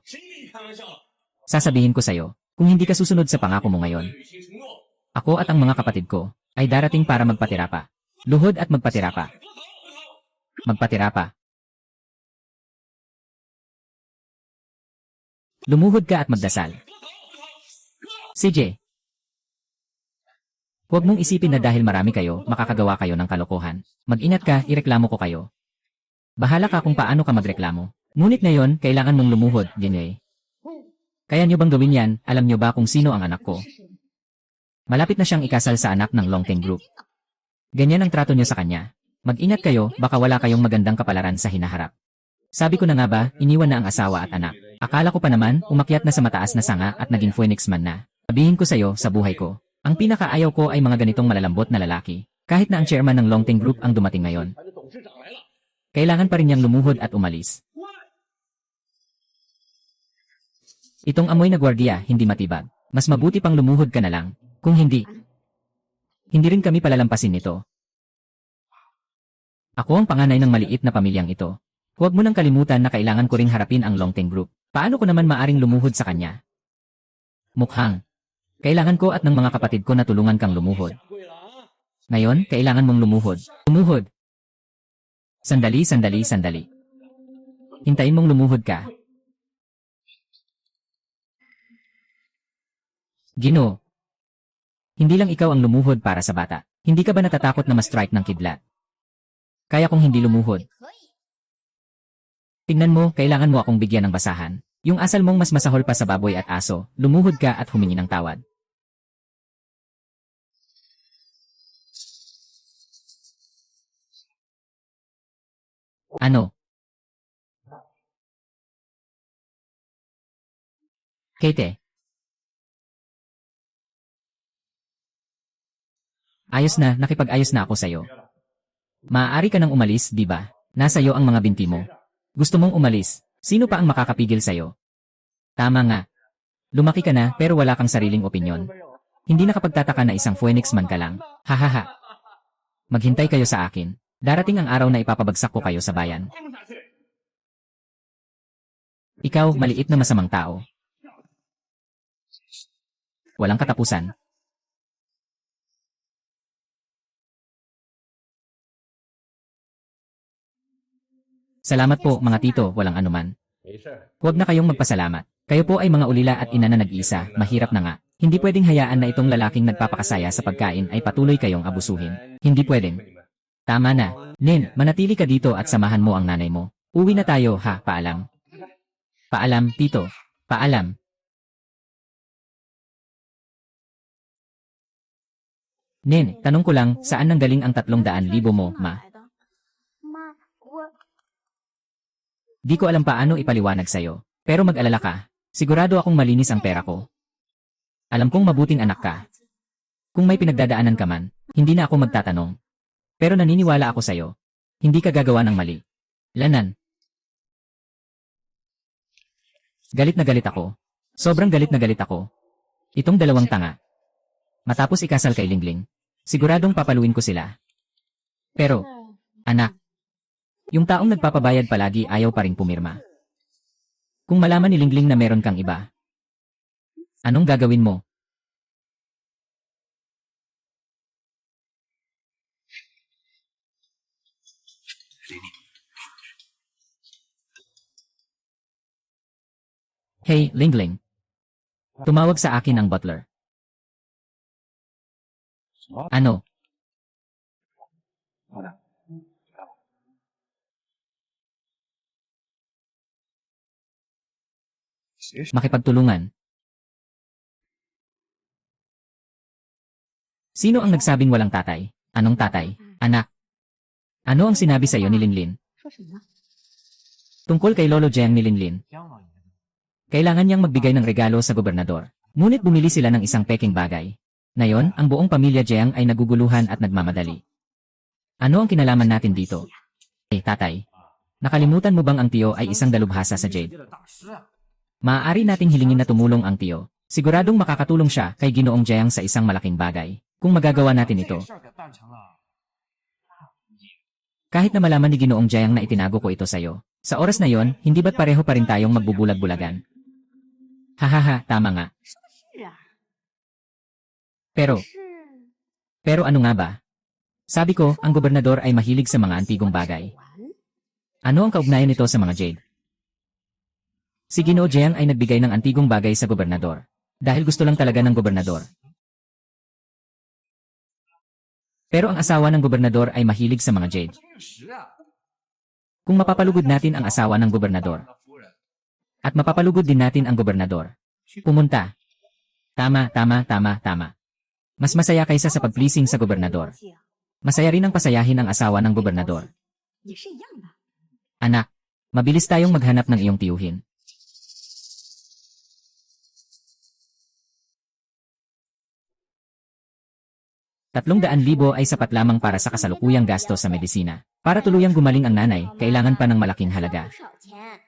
Sasabihin ko sa'yo, kung hindi ka susunod sa pangako mo ngayon, ako at ang mga kapatid ko ay darating para magpatira pa. Luhod at magpatira pa. Magpatira pa. Lumuhod ka at magdasal. CJ. Huwag mong isipin na dahil marami kayo, makakagawa kayo ng kalokohan. Mag-ingat ka, ireklamo ko kayo. Bahala ka kung paano ka magreklamo. Ngunit ngayon, kailangan mong lumuhod, Jenny. Kaya nyo bang gawin yan? Alam nyo ba kung sino ang anak ko? Malapit na siyang ikasal sa anak ng Longteng Group. Ganyan ang trato nyo sa kanya. Mag-ingat kayo, baka wala kayong magandang kapalaran sa hinaharap. Sabi ko na nga ba, iniwan na ang asawa at anak. Akala ko pa naman, umakyat na sa mataas na sanga at naging phoenix man na. Sabihin ko sa'yo, sa buhay ko, ang pinakaayaw ko ay mga ganitong malalambot na lalaki. Kahit na ang chairman ng Longteng Group ang dumating ngayon. Kailangan pa rin niyang lumuhod at umalis. Itong amoy na gwardiya, hindi matibag. Mas mabuti pang lumuhod ka na lang. Kung hindi, hindi rin kami palalampasin nito. Ako ang panganay ng maliit na pamilyang ito. Huwag mo nang kalimutan na kailangan ko ring harapin ang Longteng Group. Paano ko naman maaring lumuhod sa kanya? Mukhang. Kailangan ko at ng mga kapatid ko na tulungan kang lumuhod. Ngayon, kailangan mong lumuhod. Lumuhod. Sandali, sandali, sandali. Hintayin mong lumuhod ka. Ginoo. Hindi lang ikaw ang lumuhod para sa bata. Hindi ka ba natatakot na ma-strike ng kidlat? Kaya kung hindi lumuhod. 可以。 Tingnan mo, kailangan mo akong bigyan ng basahan. Yung asal mong mas masahol pa sa baboy at aso, lumuhod ka at humingi ng tawad. Ano? Kate. Ayos na, nakipag-ayos na ako sa'yo. Maaari ka nang umalis, di ba? Nasa iyo ang mga binti mo. Gusto mong umalis. Sino pa ang makakapigil sa'yo? Tama nga. Lumaki ka na pero wala kang sariling opinyon. Hindi nakapagtataka na isang phoenix man ka lang. Hahaha. Maghintay kayo sa akin. Darating ang araw na ipapabagsak ko kayo sa bayan. Ikaw, maliit na masamang tao. Walang katapusan. Salamat po, mga tito, walang anuman. Huwag na kayong magpasalamat. Kayo po ay mga ulila at ina na nag-iisa, mahirap na nga. Hindi pwedeng hayaan na itong lalaking nagpapakasaya sa pagkain ay patuloy kayong abusuhin. Hindi pwedeng. Tama na. Nin, manatili ka dito at samahan mo ang nanay mo. Uwi na tayo, ha, paalam. Paalam, tito. Paalam. Nin, tanong ko lang, saan nanggaling ang 300,000 mo, ma? 妈，我 Di ko alam paano ipaliwanag sa'yo. Pero mag-alala ka. Sigurado akong malinis ang pera ko. Alam kong mabuting anak ka. Kung may pinagdadaanan ka man, hindi na ako magtatanong. Pero naniniwala ako sa'yo. Hindi ka gagawa ng mali. Lanan. Galit na galit ako. Sobrang galit na galit ako. Itong dalawang tanga. Matapos ikasal kay Lingling, siguradong papaluin ko sila. Pero, anak, yung taong nagpapabayad palagi ayaw pa ring pumirma. Kung malaman ni Lingling na meron kang iba, anong gagawin mo? Hey, Lingling. Tumawag sa akin ang butler. Ano? Makipagtulungan. Sino ang nagsabing walang tatay? Anong tatay? Anak. Ano ang sinabi sa iyo ni Linlin? 说什么？ Tungkol kay Lolo Jiang ni Linlin. Kailangan niyang magbigay ng regalo sa gobernador. Ngunit bumili sila ng isang peking bagay. Ngayon, ang buong pamilya Jiang ay naguguluhan at nagmamadali. Ano ang kinalaman natin dito? Eh, tatay. Nakalimutan mo bang ang tiyo ay isang dalubhasa sa Jade? Maaari nating hilingin na tumulong ang tiyo. Siguradong makakatulong siya kay Ginoong Jiang sa isang malaking bagay. Kung magagawa natin ito. Kahit na malaman ni Ginoong Jiang na itinago ko ito sa'yo. Sa oras na yon, hindi ba't pareho pa rin tayong magbubulag-bulagan? Hahaha, tama nga. 是啊， Pero, 是 pero ano nga ba? Sabi ko, ang gobernador ay mahilig sa mga antigong bagay. 玩 Ano ang kaugnayan nito sa mga Jade? Si Ginoo Jiang ay nagbigay ng antigong bagay sa gobernador. Dahil gusto lang talaga ng gobernador. Pero ang asawa ng gobernador ay mahilig sa mga Jade. Kung mapapalugod natin ang asawa ng gobernador. At mapapalugod din natin ang gobernador. Pumunta. Tama. Mas masaya kaysa sa pag-pleasing sa gobernador. 境 Masaya rin ang pasayahin ang asawa ng gobernador. 也是一样的。 Anak, mabilis tayong maghanap ng iyong tiyuhin. ₱300,000 ay sapat lamang para sa kasalukuyang gasto sa medisina. Para tuluyang gumaling ang nanay, kailangan pa ng malaking halaga. 多少钱？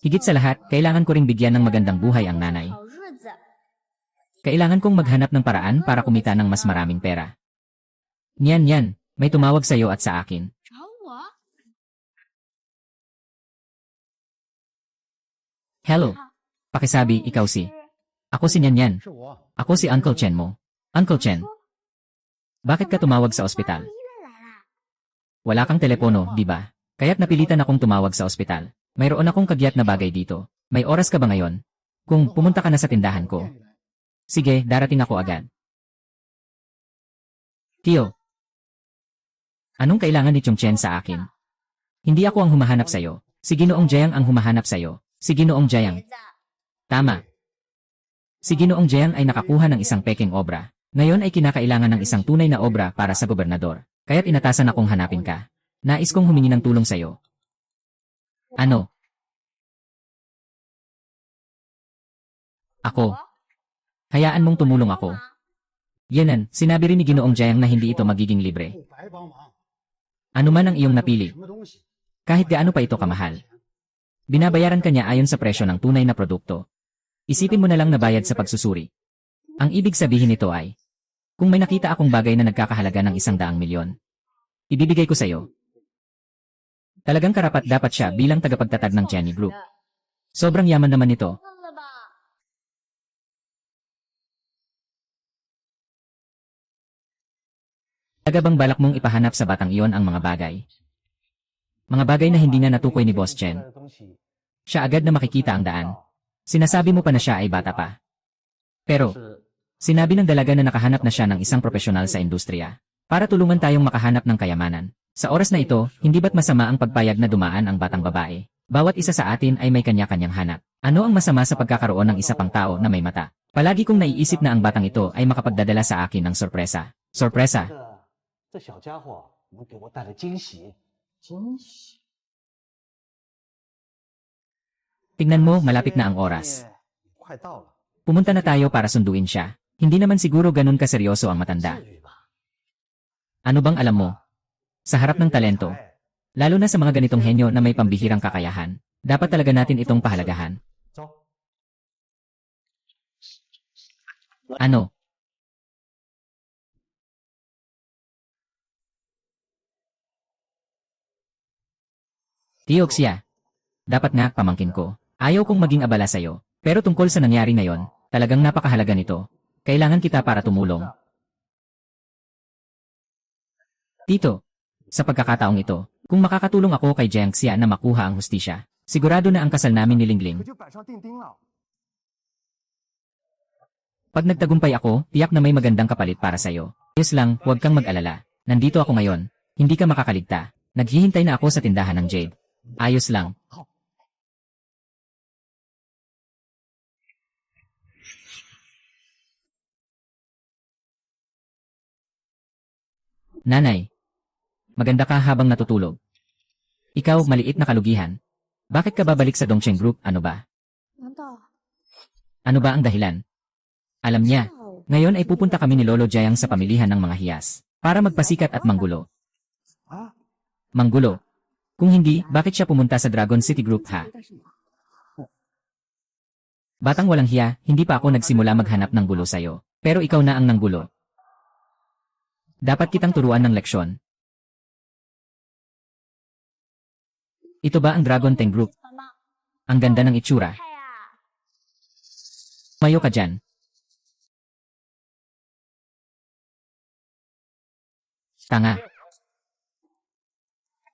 Higit sa lahat, kailangan ko ring bigyan ng magandang buhay ang nanay. 好日子。 Kailangan kong maghanap ng paraan para kumita ng mas maraming pera. Yan, may tumawag sa iyo at sa akin. 找我？ Hello. Pakisabi, ikaw si. Ako si Nyan. 是我。 Ako si Uncle Chen mo. Uncle Chen. Bakit ka tumawag sa ospital? 医院来啦。 Wala kang telepono, di ba? Kaya't napilitan akong tumawag sa ospital. Mayroon akong kagyat na bagay dito. May oras ka ba ngayon? Kung pumunta ka na sa tindahan ko. Sige, darating ako agad. Tio. Anong kailangan ni Chung Chen sa akin? Hindi ako ang humahanap sa'yo. Si Ginoong Jiang ang humahanap sa'yo. Si Ginoong Jiang. 孩子， Tama. Si Ginoong Jiang ay nakakuha ng isang peking obra. Ngayon ay kinakailangan ng isang tunay na obra para sa gobernador. Kaya't inatasan akong hanapin ka. Nais kong humingi ng tulong sa'yo. Ano? Ako. Hayaan mong tumulong ako. Yanan, sinabi rin ni Ginoong Jiang na hindi ito magiging libre. 不白帮忙。 Ano man ang iyong napili, 什么东西？ kahit gaano pa ito kamahal. Binabayaran ka niya ayon sa presyo ng tunay na produkto. Isipin mo na lang na bayad sa pagsusuri. Ang ibig sabihin nito ay, kung may nakita akong bagay na nagkakahalaga ng 100,000,000, ibibigay ko sa iyo. Talagang karapat dapat siya bilang tagapagtatag ng Jenny Group. Sobrang yaman naman nito. 忘了吧。 Talaga bang balak mong ipahanap sa batang iyon ang mga bagay? Mga bagay na hindi na natukoy ni Boss Chen. 的东西 Siya agad na makikita ang daan. Sinasabi mo pa na siya ay bata pa. Pero, 是 sinabi ng dalaga na nakahanap na siya ng isang profesional sa industriya. Para tulungan tayong makahanap ng kayamanan. Sa oras na ito, hindi ba't masama ang pagpayag na dumaan ang batang babae? Bawat isa sa atin ay may kanya-kanyang hanap. Ano ang masama sa pagkakaroon ng isa pang tao na may mata? Palagi kong naiisip na ang batang ito ay makapagdadala sa akin ng sorpresa. Sorpresa. 这小家伙能给我带来惊喜。惊喜？ Tingnan mo, malapit na ang oras. 快到了。 Pumunta na tayo para sunduin siya. Hindi naman siguro ganun kaseryoso ang matanda. 至于吧？ Ano bang alam mo? Sa harap ng talento, lalo na sa mga ganitong henyo na may pambihirang kakayahan, dapat talaga natin itong pahalagahan. 走。 Ano? Tioxia. Dapat nga, pamangkin ko. Ayaw kong maging abala sa'yo. Pero tungkol sa nangyari ngayon, talagang napakahalaga nito. Kailangan kita para tumulong. Tito, sa pagkakataong ito, kung makakatulong ako kay Jiang Xia na makuha ang hustisya, sigurado na ang kasal namin ni Lingling. 可就板上钉钉了。Pag nagtagumpay ako, tiyak na may magandang kapalit para sa'yo. Ayos lang, huwag kang mag-alala. Nandito ako ngayon. Hindi ka makakaligta. Naghihintay na ako sa tindahan ng Jade. Ayos lang. Nanay. Maganda ka habang natutulog. Ikaw, maliit na kalugihan. Bakit ka babalik sa Dongcheng Group, ano ba? 难道 Ano ba ang dahilan? Alam niya, ngayon ay pupunta kami ni Lolo Jayang sa pamilihan ng mga hiyas para magpasikat at manggulo. Manggulo. Kung hindi, bakit siya pumunta sa Dragon City Group ha? 干什么？ Batang walang hiya, hindi pa ako nagsimula maghanap ng gulo sa'yo. Pero ikaw na ang nanggulo. Dapat kitang turuan ng leksyon. Ito ba ang Dragon Teng Group? 妈妈， Ang ganda ng itsura. 开呀！ Mayo ka dyan. Tanga.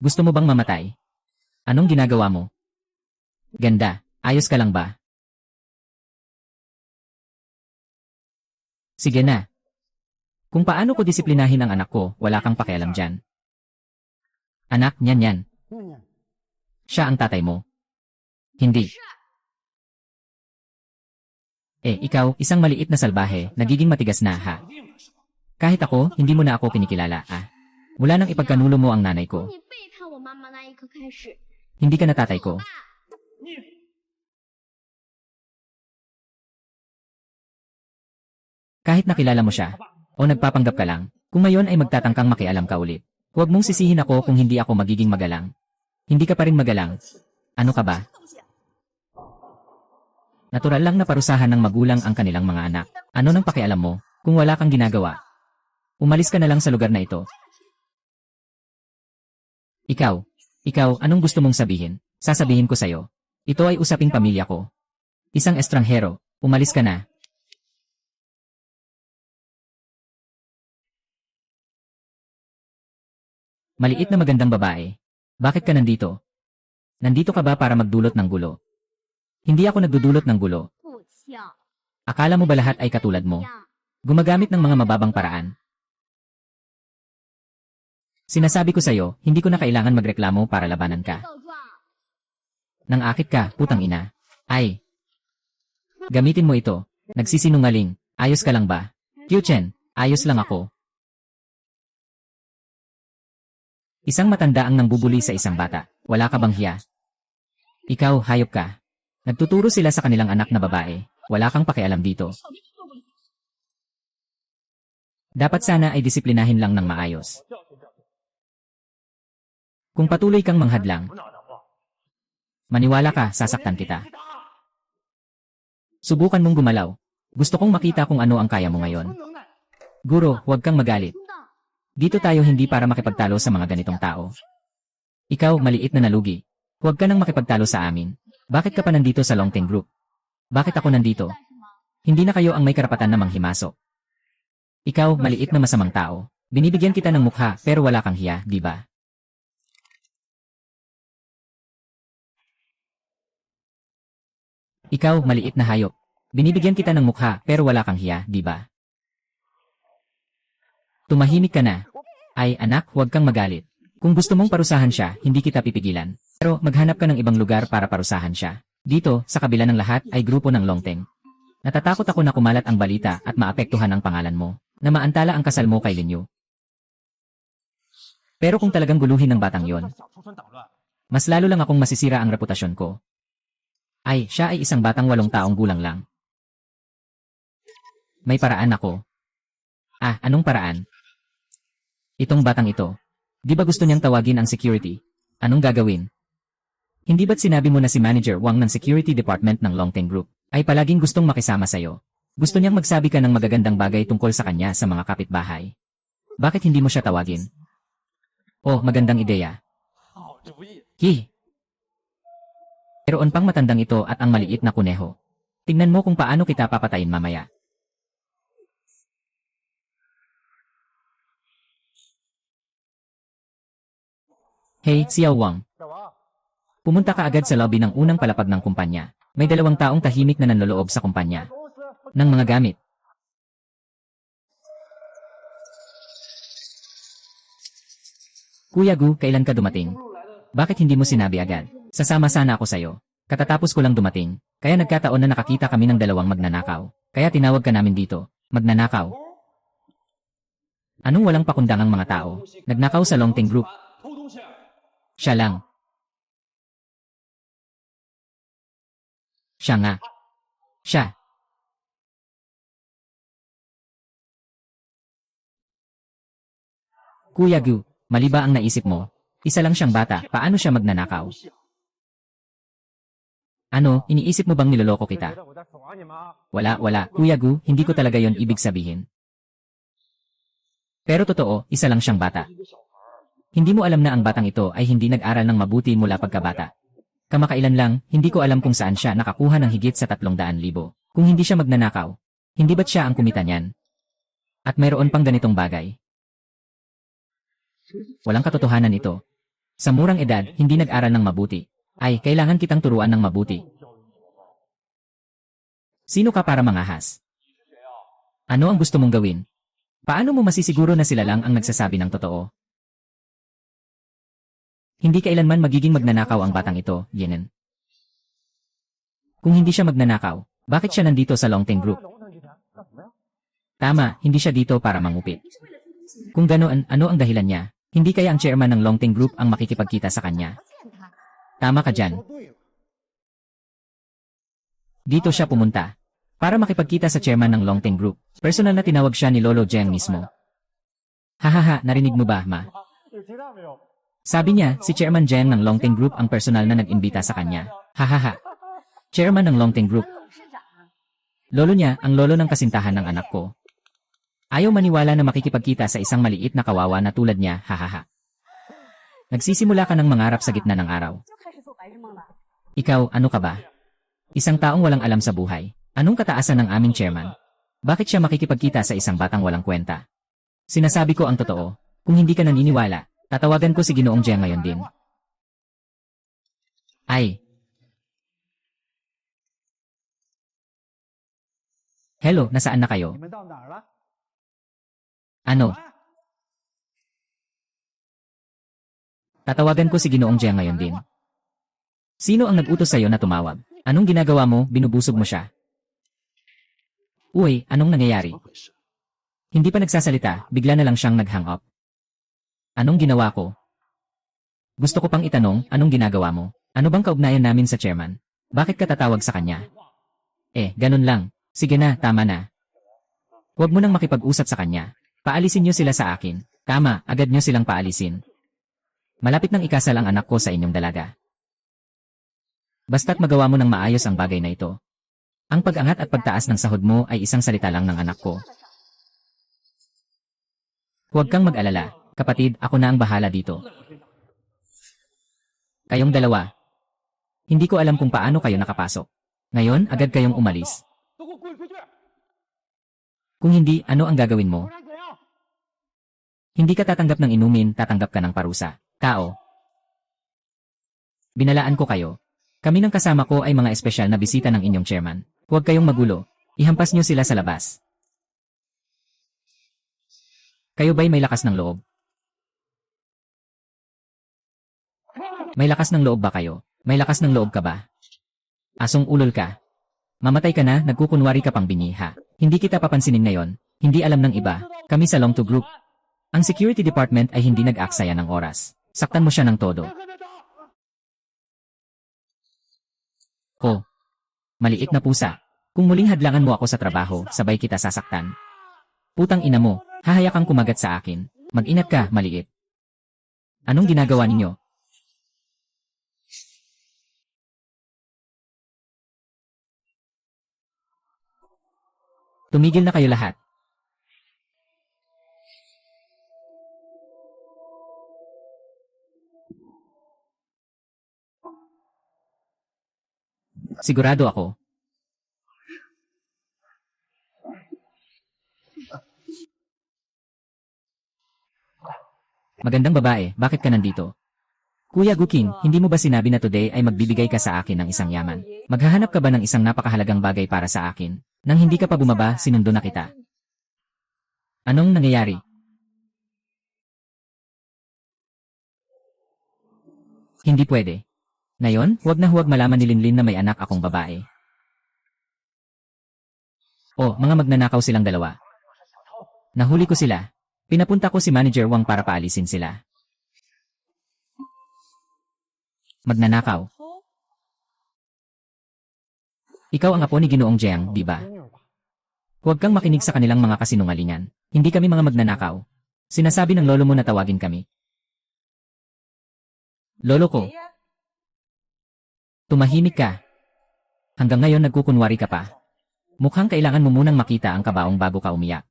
Gusto mo bang mamatay? Anong ginagawa mo? Ganda, ayos ka lang ba? Sige na. Kung paano ko disiplinahin ang anak ko, wala kang pakialam dyan. Anak, yan. Siya ang tatay mo. Hindi. Ikaw, isang maliit na salbahe, nagiging matigas na ha. Kahit ako, hindi mo na ako kinikilala ah. Mula nang ipagkanulo mo ang nanay ko, 你背叛我妈妈那一刻开始， hindi ka na tatay ko. Kahit nakilala mo siya, o nagpapanggap ka lang, kung ngayon ay magtatangkang makialam ka ulit. Huwag mong sisihin ako kung hindi ako magiging magalang. Hindi ka pa rin magalang. Ano ka ba? Natural lang na parusahan ng magulang ang kanilang mga anak. Ano nang pakialam mo, kung wala kang ginagawa? Umalis ka na lang sa lugar na ito. Ikaw, anong gusto mong sabihin? Sasabihin ko sa'yo. Ito ay usaping pamilya ko. Isang estranghero, umalis ka na. Maliit na magandang babae. Bakit ka nandito? Nandito ka ba para magdulot ng gulo? Hindi ako nagdudulot ng gulo. 不像 Akala mo ba lahat ay katulad mo? 样。 Gumagamit ng mga mababang paraan. Sinasabi ko sa'yo, hindi ko na kailangan magreklamo para labanan ka. 告状， Nang akit ka, putang ina. Ay. Gamitin mo ito. Nagsisinungaling. Ayos ka lang ba? Kyu-chen, ayos lang ako. Isang matanda ang nangbubuli sa isang bata. Wala ka bang hiya? Ikaw, hayop ka. Nagtuturo sila sa kanilang anak na babae. Wala kang pakialam dito. Dapat sana ay disiplinahin lang ng maayos. Kung patuloy kang manghadlang, maniwala ka, sasaktan kita. Subukan mong gumalaw. Gusto kong makita kung ano ang kaya mo ngayon. Guro, huwag kang magalit. 听到 Dito tayo hindi para makipagtalo sa mga ganitong tao. Ikaw, maliit na nalugi. Huwag ka nang makipagtalo sa amin. Bakit ka pa nandito sa Longteng Group? Bakit ako nandito? 干什么？ Hindi na kayo ang may karapatan na manghimasok. Ikaw, maliit na masamang tao. Binibigyan kita ng mukha pero wala kang hiya, di ba? Ikaw, maliit na hayop. Binibigyan kita ng mukha pero wala kang hiya, di ba? Tumahimik ka na. Ay, anak, huwag kang magalit. Kung gusto mong parusahan siya, hindi kita pipigilan. Pero maghanap ka ng ibang lugar para parusahan siya. Dito, sa kabila ng lahat, ay grupo ng Longteng. Natatakot ako na kumalat ang balita at maapektuhan ang pangalan mo, na maantala ang kasal mo kay Linyu. Pero kung talagang guluhin ng batang yon, mas lalo lang akong masisira ang reputasyon ko. Ay, siya ay isang batang 8 taong gulang lang. May paraan ako. Ah, anong paraan? Itong batang ito. Di ba gusto niyang tawagin ang security? Anong gagawin? Hindi ba't sinabi mo na si Manager Wang ng Security Department ng Longteng Group ay palaging gustong makisama sa'yo? Gusto niyang magsabi ka ng magagandang bagay tungkol sa kanya sa mga kapitbahay. Bakit hindi mo siya tawagin? Oh, magandang ideya. Hi! Meron pang matandang ito at ang maliit na kuneho. Tingnan mo kung paano kita papatayin mamaya. Hey, Xiao Wang. Pumunta ka agad sa lobby ng unang palapag ng kumpanya. May 2 taong tahimik na nanloloob sa kumpanya. Ng mga gamit. Kuya Gu, kailan ka dumating? Bakit hindi mo sinabi agad? Sasama sana ako sa'yo. Katatapos ko lang dumating, kaya nagkataon na nakakita kami ng dalawang magnanakaw. Kaya tinawag ka namin dito, magnanakaw. Anong walang pakundangang mga tao? Nagnakaw sa Longting Group. Siya lang. Siya nga. Siya. Kuya Gu, mali ba ang naisip mo? Isa lang siyang bata, paano siya magnanakaw? Ano, iniisip mo bang niloloko kita? Wala, Kuya Gu, hindi ko talaga yon ibig sabihin. Pero totoo, isa lang siyang bata. Hindi mo alam na ang batang ito ay hindi nag-aral ng mabuti mula pagkabata. Kamakailan lang, hindi ko alam kung saan siya nakakuha ng higit sa 300,000. Kung hindi siya magnanakaw, hindi ba't siya ang kumita niyan? At mayroon pang ganitong bagay. Walang katotohanan ito. Sa murang edad, hindi nag-aral ng mabuti. Ay, kailangan kitang turuan ng mabuti. Sino ka para mangahas? Ano ang gusto mong gawin? Paano mo masisiguro na sila lang ang nagsasabi ng totoo? Hindi kailanman magiging magnanakaw ang batang ito, Yenen. Kung hindi siya magnanakaw, bakit siya nandito sa Longting Group? Tama, hindi siya dito para mangupit. Kung ganoon, ano ang dahilan niya? Hindi kaya ang chairman ng Longting Group ang makikipagkita sa kanya? Tama ka dyan. Dito siya pumunta para makipagkita sa chairman ng Longting Group. Personal na tinawag siya ni Lolo Jiang mismo. Hahaha, narinig mo ba, ma? Sabi niya, si Chairman Jiang ng Longting Group ang personal na nag-imbita sa kanya. Hahaha. Chairman ng Longting Group. Lolo niya, ang lolo ng kasintahan ng anak ko. Ayaw maniwala na makikipagkita sa isang maliit na kawawa na tulad niya, hahaha. Nagsisimula ka ng mangarap sa gitna ng araw. Ikaw, ano ka ba? Isang taong walang alam sa buhay. Anong kataasan ng aming chairman? Bakit siya makikipagkita sa isang batang walang kwenta? Sinasabi ko ang totoo. Kung hindi ka naniniwala, tatawagan ko si Ginoong Jiang ngayon din. Ay. Hello, nasaan na kayo? Ano? Tatawagan ko si Ginoong Jiang ngayon din. Sino ang nag-utos sa'yo na tumawag? Anong ginagawa mo, binubusog mo siya? Uy, anong nangyayari? Hindi pa nagsasalita, bigla na lang siyang nag-hang up. Anong ginawa ko? Gusto ko pang itanong, anong ginagawa mo? Ano bang kaugnayan namin sa chairman? Bakit ka tatawag sa kanya? Ganun lang. Sige na, tama na. Huwag mo nang makipag-usap sa kanya. Paalisin niyo sila sa akin. Tama, agad niyo silang paalisin. Malapit nang ikasal ang anak ko sa inyong dalaga. Basta't magawa mo ng maayos ang bagay na ito. Ang pag-angat at pagtaas ng sahod mo ay isang salita lang ng anak ko. Huwag kang mag-alala, kapatid, ako na ang bahala dito. Kayong dalawa. Hindi ko alam kung paano kayo nakapasok. Ngayon, agad kayong umalis. Kung hindi, ano ang gagawin mo? Hindi ka tatanggap ng inumin, tatanggap ka ng parusa. Tao. Binalaan ko kayo. Kami ng kasama ko ay mga espesyal na bisita ng inyong chairman. Huwag kayong magulo. Ihampas niyo sila sa labas. Kayo ba'y may lakas ng loob? May lakas ng loob ba kayo? May lakas ng loob ka ba? Asong ulol ka. Mamatay ka na, nagkukunwari ka pang biniha. Hindi kita papansinin ngayon. Hindi alam ng iba. Kami sa Long2 Group. Ang security department ay hindi nag-aksaya ng oras. Saktan mo siya ng todo. Maliit na pusa. Kung muling hadlangan mo ako sa trabaho, sabay kita sasaktan. Putang ina mo, hahayakang kumagat sa akin. Mag-ingat ka, maliit. Anong ginagawa ninyo? Tumigil na kayo lahat. Sigurado ako. Magandang babae, bakit ka nandito? Kuya Gukin, hindi mo ba sinabi na today ay magbibigay ka sa akin ng isang yaman? Maghahanap ka ba ng isang napakahalagang bagay para sa akin? Nang hindi ka pa bumaba, sinundo na kita. Anong nangyayari? Hindi pwede. Ngayon, huwag na huwag malaman ni Linlin na may anak akong babae. O, mga magnanakaw silang dalawa. Nahuli ko sila. Pinapunta ko si Manager Wang para paalisin sila. Magnanakaw. Ikaw ang apo ni Ginoong Jiang, di ba? Huwag kang makinig sa kanilang mga kasinungalingan. Hindi kami mga magnanakaw. Sinasabi ng lolo mo na tawagin kami. Lolo ko. Tumahimik ka. Hanggang ngayon nagkukunwari ka pa. Mukhang kailangan mo munang makita ang kabaong bago ka umiyak.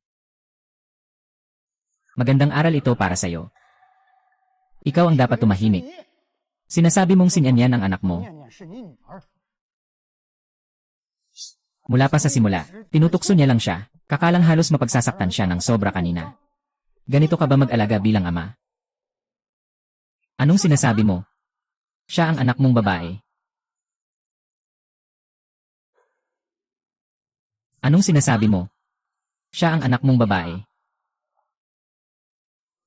Magandang aral ito para sa'yo. Ikaw ang dapat tumahimik. Sinasabi mong sinyanyan ang anak mo. Mula pa sa simula, tinutukso niya lang siya, kakalang halos mapagsasaktan siya ng sobra kanina. Ganito ka ba mag-alaga bilang ama? Anong sinasabi mo? Siya ang anak mong babae. Anong sinasabi mo? Siya ang anak mong babae.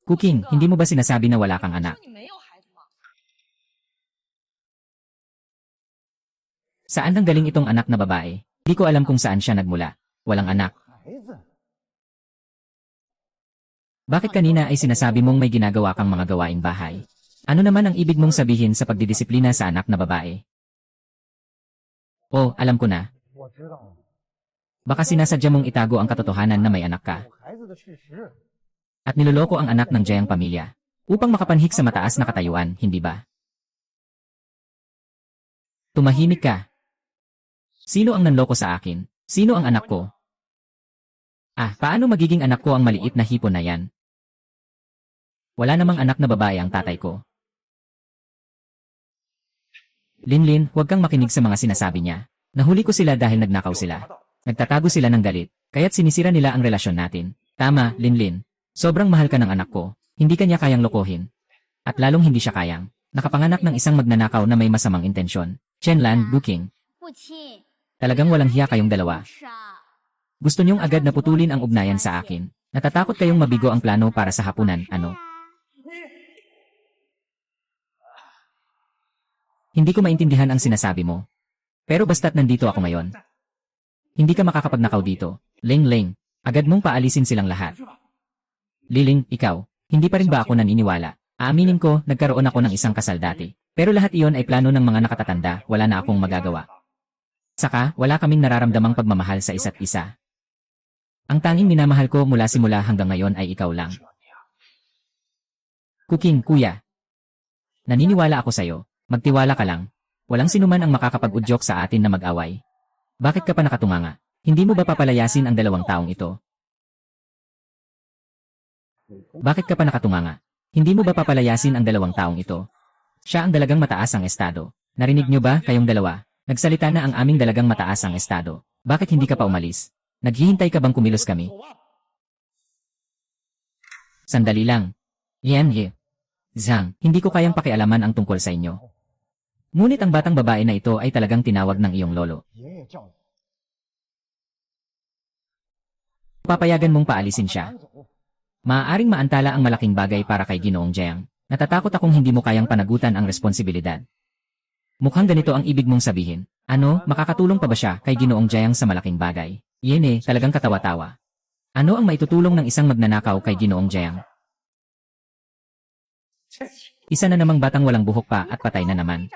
Cooking, hindi mo ba sinasabi na wala kang anak? Saan nang galing itong anak na babae? Di ko alam kung saan siya nagmula. Walang anak. Bakit kanina ay sinasabi mong may ginagawa kang mga gawaing bahay? Ano naman ang ibig mong sabihin sa pagdidisiplina sa anak na babae? Oh, alam ko na. Baka sinasadya mong itago ang katotohanan na may anak ka. At niloloko ang anak ng Jiang pamilya. Upang makapanhik sa mataas na katayuan, hindi ba? Tumahimik ka. Sino ang nanloko sa akin? Sino ang anak ko? Paano magiging anak ko ang maliit na hipon na yan? Wala namang anak na babae ang tatay ko. Linlin, huwag kang makinig sa mga sinasabi niya. Nahuli ko sila dahil nagnakaw sila. Nagtatago sila ng galit, kaya't sinisira nila ang relasyon natin. Tama, Linlin. Sobrang mahal ka ng anak ko. Hindi ka niya kayang lokohin. At lalong hindi siya kayang nakapanganak ng isang magnanakaw na may masamang intensyon. Chenlan, Buking. Talagang walang hiya kayong dalawa. Gusto niyong agad na putulin ang ugnayan sa akin. Natatakot kayong mabigo ang plano para sa hapunan, ano? Hindi ko maintindihan ang sinasabi mo. Pero basta't nandito ako ngayon. Hindi ka makakapagnakaw dito. Ling, agad mong paalisin silang lahat. Liling, ikaw, hindi pa rin ba ako naniniwala? Aaminin ko, nagkaroon ako ng isang kasal dati. Pero lahat iyon ay plano ng mga nakatatanda, wala na akong magagawa. Saka, wala kaming nararamdamang pagmamahal sa isa't isa. Ang tanging minamahal ko mula simula hanggang ngayon ay ikaw lang. Cooking, kuya. Naniniwala ako sa'yo. Magtiwala ka lang. Walang sinuman ang makakapag-udyok sa atin na mag-away. Bakit ka pa nakatunganga? Hindi mo ba papalayasin ang dalawang taong ito? Bakit ka pa nakatunganga? Hindi mo ba papalayasin ang dalawang taong ito? Siya ang dalagang mataas ang estado. Narinig niyo ba, kayong dalawa? Nagsalita na ang aming dalagang mataas ang estado. Bakit hindi ka pa umalis? Naghihintay ka bang kumilos kami? Sandali lang. Zhang, hindi ko kayang pakialaman ang tungkol sa inyo. Ngunit ang batang babae na ito ay talagang tinawag ng iyong lolo. Papayagan mong paalisin siya. Maaaring maantala ang malaking bagay para kay Ginoong Jiang. Natatakot akong hindi mo kayang panagutan ang responsibilidad. Mukhang ganito ang ibig mong sabihin. Ano, makakatulong pa ba siya kay Ginoong Jiang sa malaking bagay? Talagang katawa-tawa. Ano ang maitutulong ng isang magnanakaw kay Ginoong Jiang? Isa na namang batang walang buhok pa at patay na naman.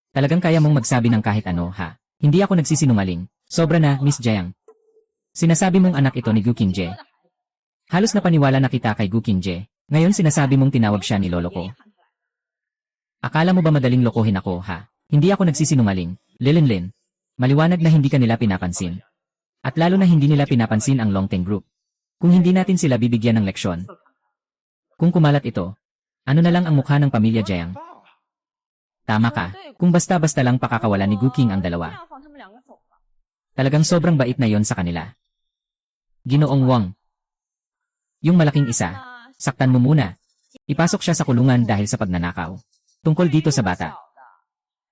Talagang kaya mong magsabi ng kahit ano, ha? Hindi ako nagsisinungaling. Sobra na, Miss Jiang. Sinasabi mong anak ito ni Gu Qingje. Halos napaniwala na kita kay Gu Qingje. Ngayon sinasabi mong tinawag siya ni lolo ko. Akala mo ba madaling lokohin ako, ha? Hindi ako nagsisinungaling. Linlin. Maliwanag na hindi ka nila pinapansin. At lalo na hindi nila pinapansin ang Longteng Group. Kung hindi natin sila bibigyan ng leksyon. Kung kumalat ito, ano na lang ang mukha ng pamilya Jiang? Tama ka, kung basta-basta lang pakakawalan ni Gu Qing ang dalawa. Talagang sobrang bait na yon sa kanila. Ginoong Wang. Yung malaking isa, saktan mo muna. Ipasok siya sa kulungan dahil sa pagnanakaw. Tungkol dito sa bata.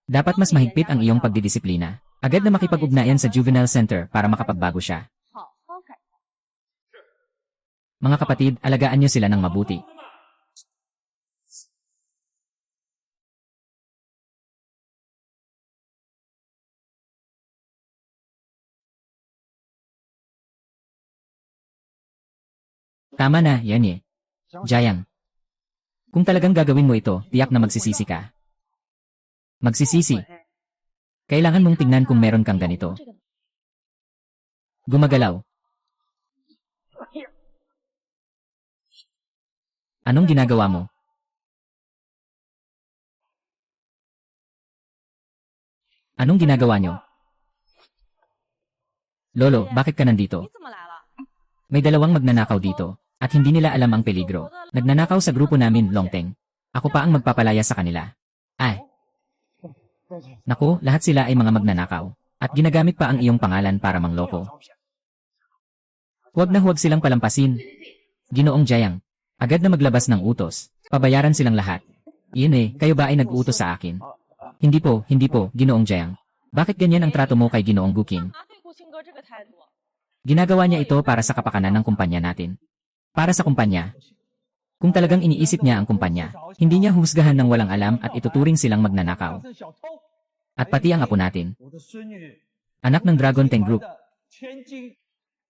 Dapat mas mahigpit ang iyong pagdidisiplina. Agad na makipag-ugnayan sa juvenile center para makapagbago siya. Mga kapatid, alagaan niyo sila ng mabuti. Tama na, yan eh. Jayang. Kung talagang gagawin mo ito, tiyak na magsisisi ka. Magsisisi. Kailangan mong tingnan kung meron kang ganito. Gumagalaw. Anong ginagawa mo? Anong ginagawa nyo? Lolo, bakit ka nandito? May dalawang magnanakaw dito, at hindi nila alam ang peligro. Nagnanakaw sa grupo namin, Longteng. Ako pa ang magpapalaya sa kanila. Ay. Naku, lahat sila ay mga magnanakaw. At ginagamit pa ang iyong pangalan para mangloko. Huwag na huwag silang palampasin. Ginoong Jayang. Agad na maglabas ng utos. Pabayaran silang lahat. Iyon eh, kayo ba ay nag-utos sa akin? Hindi po, Ginoong Jayang. Bakit ganyan ang trato mo kay Ginoong Guking? Ginagawa niya ito para sa kapakanan ng kumpanya natin. Para sa kumpanya. Kung talagang iniisip niya ang kumpanya, hindi niya husgahan ng walang alam at ituturing silang magnanakaw. At pati ang apo natin. Anak ng Dragon Teng Group.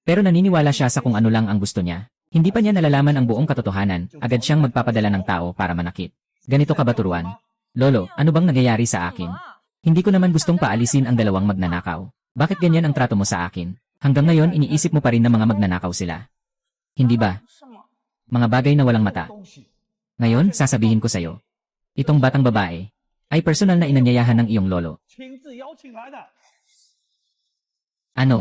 Pero naniniwala siya sa kung ano lang ang gusto niya. Hindi pa niya nalalaman ang buong katotohanan, agad siyang magpapadala ng tao para manakit. Ganito ka ba turuan? Lolo, ano bang nangyayari sa akin? Hindi ko naman gustong paalisin ang dalawang magnanakaw. Bakit ganyan ang trato mo sa akin? Hanggang ngayon iniisip mo pa rin na mga magnanakaw sila. Hindi ba? Mga bagay na walang mata. Ngayon, sasabihin ko sa'yo. Itong batang babae ay personal na inanyayahan ng iyong lolo. Ano?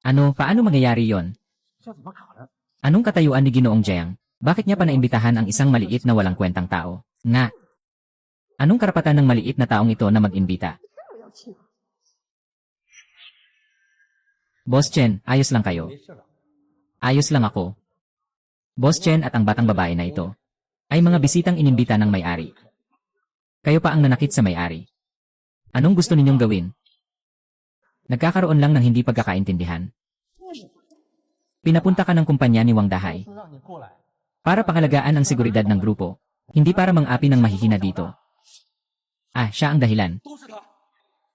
Ano, paano mangyayari yon? Anong katayuan ni Ginoong Jayang? Bakit niya pa naimbitahan ang isang maliit na walang kwentang tao? Nga. Anong karapatan ng maliit na taong ito na mag-imbita? Boss Chen, ayos lang kayo. Ayos lang ako. Boss Chen at ang batang babae na ito ay mga bisitang inimbita ng may-ari. Kayo pa ang nanakit sa may-ari. Anong gusto ninyong gawin? Nagkakaroon lang ng hindi pagkakaintindihan. Pinapunta ka ng kumpanya ni Wang Dahay para pangalagaan ang seguridad ng grupo, hindi para mang-api ng mahihina dito. Ah, siya ang dahilan.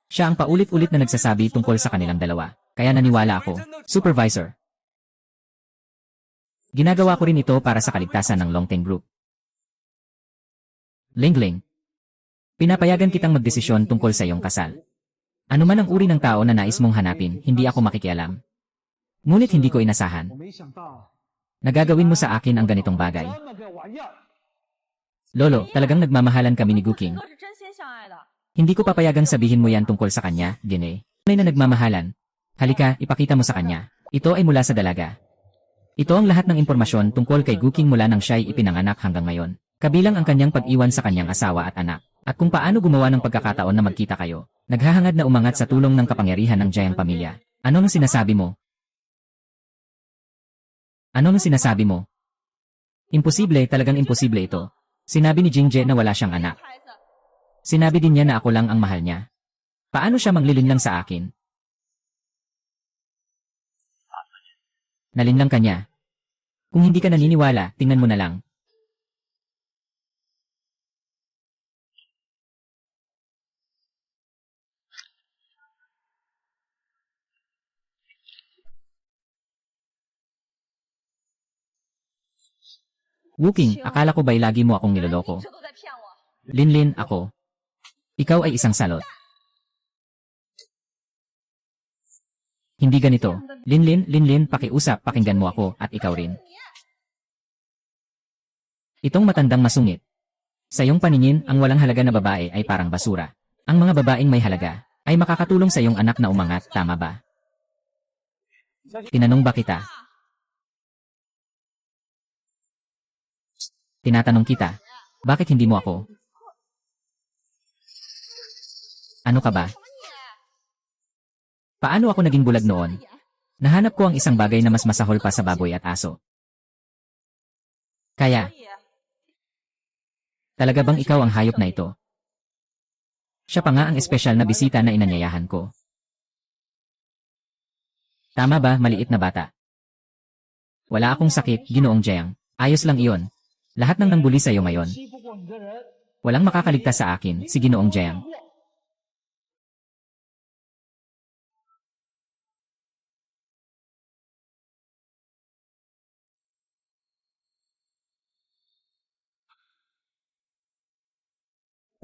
Siya ang paulit-ulit na nagsasabi tungkol sa kanilang dalawa, kaya naniwala ako. Supervisor. Ginagawa ko rin ito para sa kaligtasan ng Longteng Group. Lingling. Pinapayagan kitang magdesisyon tungkol sa iyong kasal. Ano man ang uri ng tao na nais mong hanapin, hindi ako makikialam. Ngunit hindi ko inasahan. Nagagawin mo sa akin ang ganitong bagay. Lolo, talagang nagmamahalan kami ni Guking. Hindi ko papayagang sabihin mo yan tungkol sa kanya, Gine. Tunay na nagmamahalan. Halika, ipakita mo sa kanya. Ito ay mula sa dalaga. Ito ang lahat ng impormasyon tungkol kay Guking mula nang siya'y ipinanganak hanggang ngayon. Kabilang ang kanyang pag-iwan sa kanyang asawa at anak. At kung paano gumawa ng pagkakataon na magkita kayo. Naghahangad na umangat sa tulong ng kapangyarihan ng Jayang pamilya. Ano ang sinasabi mo? Ano ang sinasabi mo? Imposible, talagang imposible ito. Sinabi ni Jingje na wala siyang anak. Sinabi din niya na ako lang ang mahal niya. Paano siya manglilinlang sa akin? Nalinlang ka niya. Kung hindi ka naniniwala, tingnan mo na lang. Wuking, akala ko ba'y lagi mo akong niloloko? Linlin, ako. Ikaw ay isang salot. Hindi ganito. Linlin, pakiusap, pakinggan mo ako, at ikaw rin. Itong matandang masungit. Sa iyong paningin, ang walang halaga na babae ay parang basura. Ang mga babaeng may halaga ay makakatulong sa iyong anak na umangat, tama ba? Tinanong ba kita? Tinatanong kita, bakit hindi mo ako? Ano ka ba? Paano ako naging bulag noon? Nahanap ko ang isang bagay na mas masahol pa sa baboy at aso. Kaya, talaga bang ikaw ang hayop na ito? Siya pa nga ang espesyal na bisita na inanyayahan ko. Tama ba, maliit na bata? Wala akong sakit, Ginoong Jayang. Ayos lang iyon. Lahat ng nangbuli sa iyo ngayon. Walang makakaligtas sa akin, si Ginoong Jayang.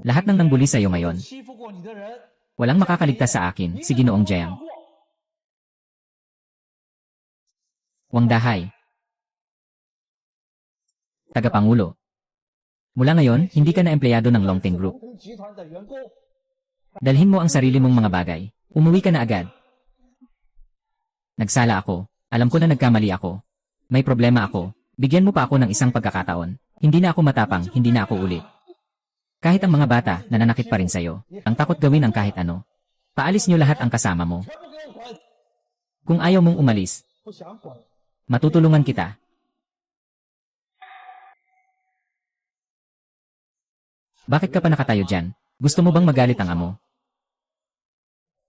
Lahat ng nangbuli sa'yo ngayon. 欺负过你的人， Walang makakaligtas sa akin, si Ginoong Jiang. Wang Dahay. Tagapangulo. Mula ngayon, hindi ka na empleyado ng Longting Group. 集团的员工， Dalhin mo ang sarili mong mga bagay. Umuwi ka na agad. Nagsala ako. Alam ko na nagkamali ako. May problema ako. Bigyan mo pa ako ng isang pagkakataon. Hindi na ako matapang, hindi na ako ulit. Kahit ang mga bata, nananakit pa rin sa'yo. Ang takot gawin ang kahit ano. Paalis niyo lahat ang kasama mo. 全部给我滚！ Kung ayaw mong umalis, 不想滚， matutulungan kita. Bakit ka pa nakatayo dyan? Gusto mo bang magalit ang amo?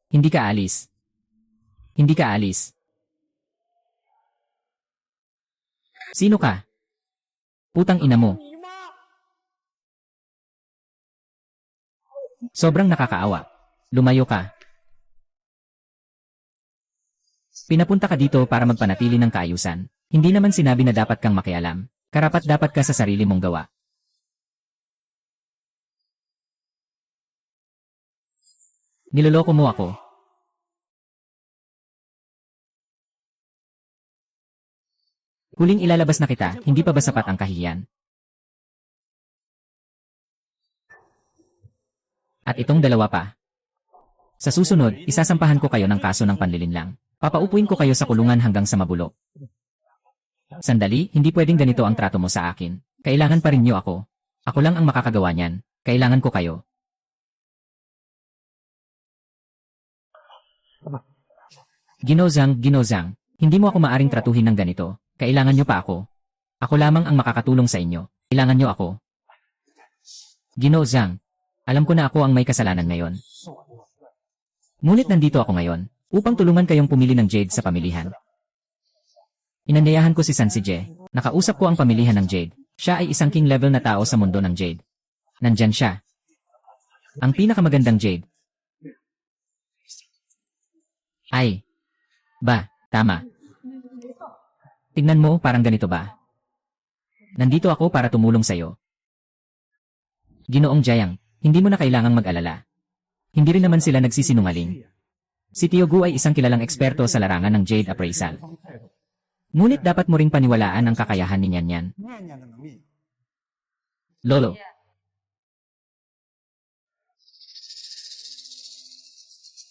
Hindi ka alis. Hindi ka alis. Sino ka? Putang ina mo. 你妈！ Sobrang nakakaawa. Lumayo ka. Pinapunta ka dito para magpanatili ng kaayusan. Hindi naman sinabi na dapat kang makialam. Karapat-dapat ka sa sarili mong gawa. Niloloko mo ako. Huling ilalabas na kita, hindi pa ba sapat ang kahihiyan? At itong dalawa pa. Sa susunod, isasampahan ko kayo ng kaso ng panlilinlang. Papaupuin ko kayo sa kulungan hanggang sa mabulok. Sandali, hindi pwedeng ganito ang trato mo sa akin. Kailangan pa rin niyo ako. Ako lang ang makakagawa niyan. Kailangan ko kayo. Ginozang, hindi mo ako maaring tratuhin ng ganito. Kailangan niyo pa ako. Ako lamang ang makakatulong sa inyo. Kailangan niyo ako. Ginozang, alam ko na ako ang may kasalanan ngayon. Ngunit nandito ako ngayon, upang tulungan kayong pumili ng Jade sa pamilihan. Inanyayahan ko si Sansije. Nakausap ko ang pamilihan ng Jade. Siya ay isang king level na tao sa mundo ng Jade. Nandyan siya. Ang pinakamagandang Jade. Ay. Ba, tama. Tingnan mo, parang ganito ba? Nandito ako para tumulong sa'yo. Ginoong Jiang, hindi mo na kailangang mag-alala. Hindi rin naman sila nagsisinungaling. Si Tiogu ay isang kilalang eksperto sa larangan ng Jade Appraisal. Ngunit dapat mo ring paniwalaan ang kakayahan ni Nyan. 念念的能力， Lolo.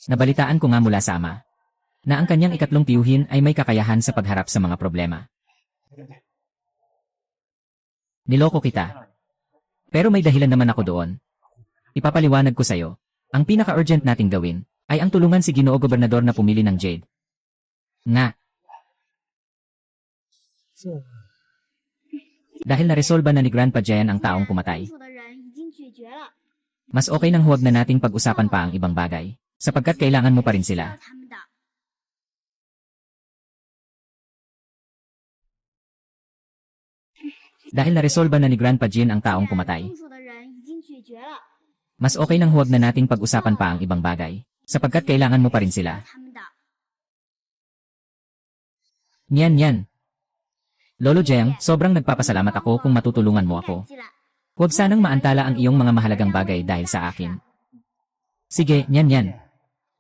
Nabalitaan ko nga mula sa ama na ang kanyang ikatlong tiyuhin ay may kakayahan sa pagharap sa mga problema. Niloko kita. Pero may dahilan naman ako doon. Ipapaliwanag ko sa'yo. Ang pinaka-urgent nating gawin ay ang tulungan si Ginoo Gobernador na pumili ng Jade. Nga. Dahil naresolba na ni Grandpa Jian ang taong pumatay. 凶手的人已经解决了， Mas okay nang huwag na nating pag-usapan pa ang ibang bagay. Sapagkat kailangan mo pa rin 需要 sila. 他们的。 Dahil naresolba na ni Grandpa Jin ang taong pumatay. 凶手的人已经解决了， Mas okay nang huwag na nating pag-usapan pa ang ibang bagay. Sapagkat kailangan mo pa rin 需要 sila. 他们的。 Nyan. Lolo Jiang, sobrang nagpapasalamat ako kung matutulungan mo ako. 感激了， Huwag sanang maantala ang iyong mga mahalagang bagay dahil sa akin. Sige, Nyan.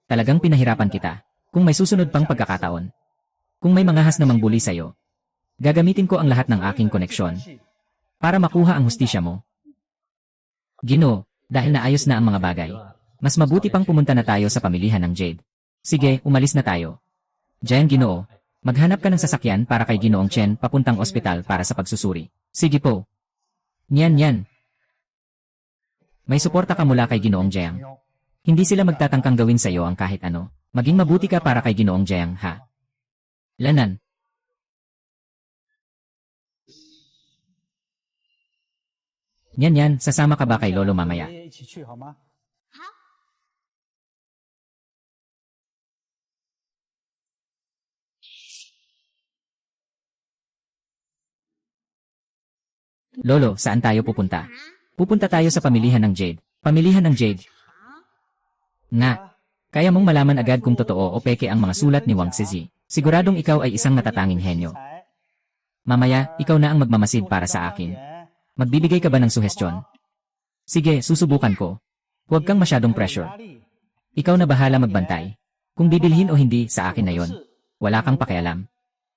Talagang pinahirapan kita. Kung may susunod pang pagkakataon. Kung may mga has namang bully sa'yo. Gagamitin ko ang lahat ng aking koneksyon para makuha ang hustisya mo. Ginoo, dahil naayos na ang mga bagay. Mas mabuti pang pumunta na tayo sa pamilihan ng Jade. Sige, umalis na tayo. Jiang Ginoo, maghanap ka ng sasakyan para kay Ginoong Chen papuntang ospital para sa pagsusuri. Sige po. Nyan. May suporta ka mula kay Ginoong Jiang. Hindi sila magtatangkang gawin sa iyo ang kahit ano. Maging mabuti ka para kay Ginoong Jiang, ha? Lanan. Nyan, sasama ka ba kay Lolo mamaya? 爷爷一起去好吗？ Lolo, saan tayo pupunta? Pupunta tayo sa pamilihan ng Jade. Pamilihan ng Jade. Nga. Kaya mong malaman agad kung totoo o peke ang mga sulat ni Wang Zizi. Siguradong ikaw ay isang natatanging henyo. Mamaya, ikaw na ang magmamasid para sa akin. Magbibigay ka ba ng suhestyon? Sige, susubukan ko. Huwag kang masyadong pressure. Ikaw na bahala magbantay. Kung bibilhin o hindi, sa akin na yon. Wala kang pakialam.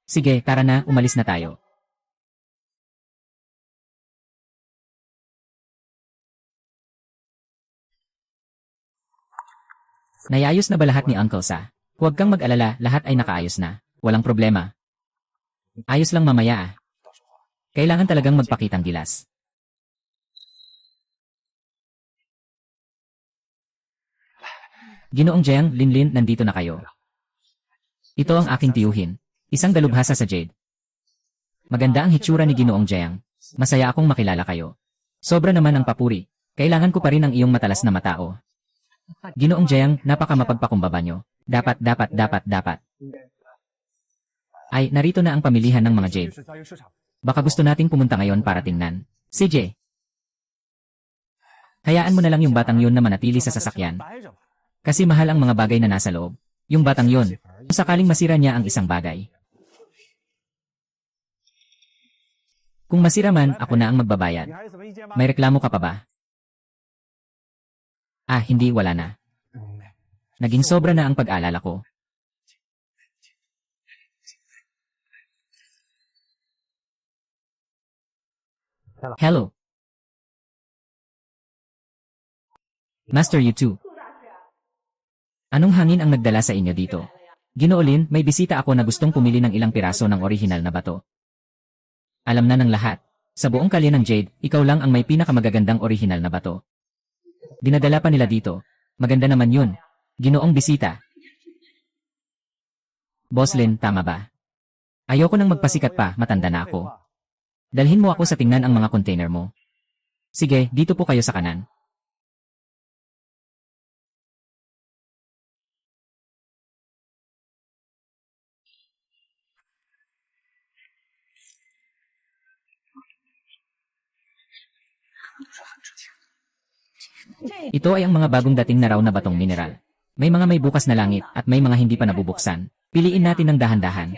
Sige, tara na, umalis na tayo. Nayayos na ba lahat ni Uncle Sa? Huwag kang mag-alala, lahat ay nakaayos na. Walang problema. Ayos lang mamaya ah. Kailangan talagang magpakitang gilas. Ginoong Jiang, Linlin, nandito na kayo. Ito ang aking tiyuhin. Isang dalubhasa sa Jade. Maganda ang hitsura ni Ginoong Jiang. Masaya akong makilala kayo. Sobra naman ang papuri. Kailangan ko pa rin ang iyong matalas na matao. Ginoong Jiang, napaka mapagpakumbaba nyo. Dapat. Ay, narito na ang pamilihan ng mga Jade. Baka gusto nating pumunta ngayon para tingnan. CJ. Hayaan mo na lang yung batang yun na manatili sa sasakyan. Kasi mahal ang mga bagay na nasa loob. Yung batang yun, kung sakaling masira niya ang isang bagay. Kung masira man, ako na ang magbabayad. May reklamo ka pa ba? Ah, hindi, wala na. Naging sobra na ang pag-aalala ko. Hello. Master U2. Anong hangin ang nagdala sa inyo dito? Ginoolin, may bisita ako na gustong pumili ng ilang piraso ng orihinal na bato. Alam na ng lahat. Sa buong kalye ng Jade, ikaw lang ang may pinakamagagandang orihinal na bato. Dinadala pa nila dito. Maganda naman yun. Ginoong bisita. Boss Lin, tama ba? Ayoko nang magpasikat pa, matanda na ako. Dalhin mo ako sa tingnan ang mga container mo. Sige, dito po kayo sa kanan. Ito ay ang mga bagong dating na raw na batong mineral. May mga may bukas na langit at may mga hindi pa nabubuksan. Piliin natin ng dahan-dahan.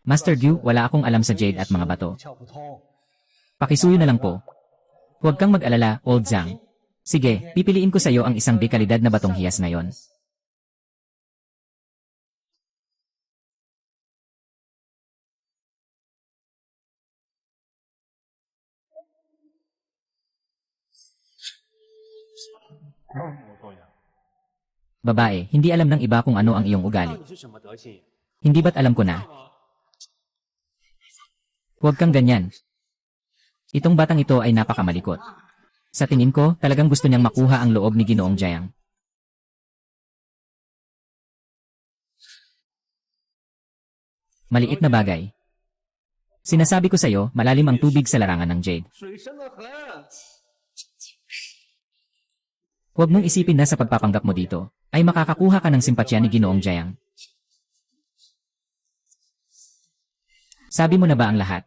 Master Dew, wala akong alam sa Jade at mga bato. Pakisuyo na lang po. Huwag kang mag-alala, Old Zhang. Sige, pipiliin ko sa iyo ang isang dekalidad na batong hiyas ngayon. Babae, hindi alam ng iba kung ano ang iyong ugali. Hindi ba't alam ko na? Huwag kang ganyan. Itong batang ito ay napakamalikot. Sa tingin ko, talagang gusto niyang makuha ang loob ni Ginoong Jiang. Maliit na bagay. Sinasabi ko sa iyo, malalim ang tubig sa larangan ng Jade. Huwag mong isipin na sa pagpapanggap mo dito, ay makakakuha ka ng simpatya ni Ginoong Jiang. Sabi mo na ba ang lahat?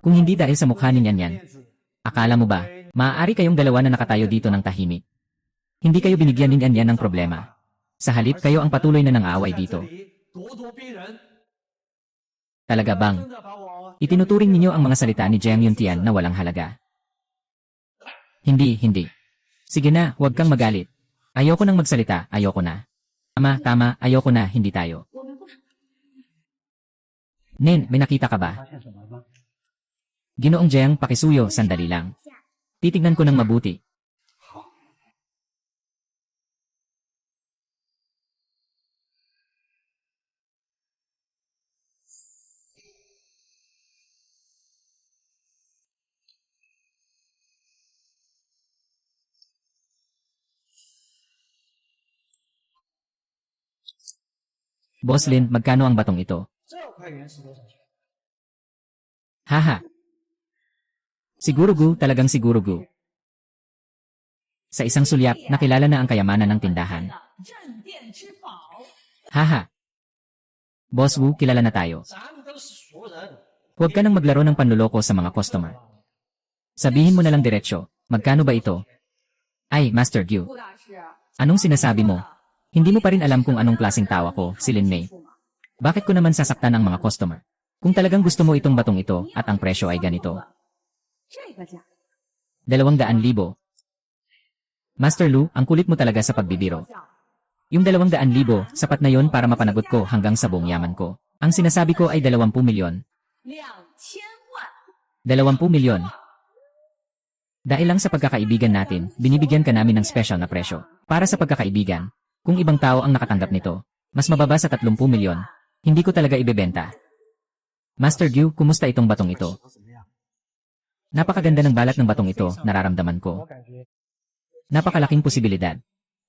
Kung hindi dahil sa mukha ni Yan, akala mo ba, maaari kayong dalawa na nakatayo dito ng tahimik? Hindi kayo binigyan ni Yan ng problema. Sa halip kayo ang patuloy na nang-aaway dito. Talaga bang? Itinuturing ninyo ang mga salita ni Jiang Yuntian na walang halaga. Hindi. Sige na, huwag kang magalit. Ayoko nang magsalita, ayoko na. Tama, ayoko na, hindi tayo. Nen, may nakita ka ba? Ginoong Jiang, pakisuyo, sandali lang. Titignan ko ng mabuti. Boss Lin, magkano ang batong ito? 这块原石多少钱？ Haha. Siguro gu, talagang siguro gu. Sa isang sulyap, nakilala na ang kayamanan ng tindahan. 镇店之宝。 Haha. Boss Wu, kilala na tayo. 咱们都是熟人。 Huwag ka nang maglaro ng panluloko sa mga customer. Sabihin mo na lang diretsyo, magkano ba ito? Ay, Master Gyu, 顾大师， anong sinasabi mo? Hindi mo pa rin alam kung anong klaseng tawa ko, si Lin Mei. Bakit ko naman sasaktan ang mga customer? Kung talagang gusto mo itong batong ito at ang presyo ay ganito. 这个价 200,000. Master Lu, ang kulit mo talaga sa pagbibiro. Yung 200,000, sapat na yon para mapanagot ko hanggang sa buong yaman ko. Ang sinasabi ko ay 20 milyon. 2000万。 20 milyon. Dahil lang sa pagkakaibigan natin, binibigyan ka namin ng special na presyo. Para sa pagkakaibigan, kung ibang tao ang nakatanggap nito, mas mababa sa 30 milyon, hindi ko talaga ibebenta. Master Gyu, kumusta itong batong ito? 怎么样？ Napakaganda ng balat ng batong ito, nararamdaman ko. 我感觉 Napakalaking posibilidad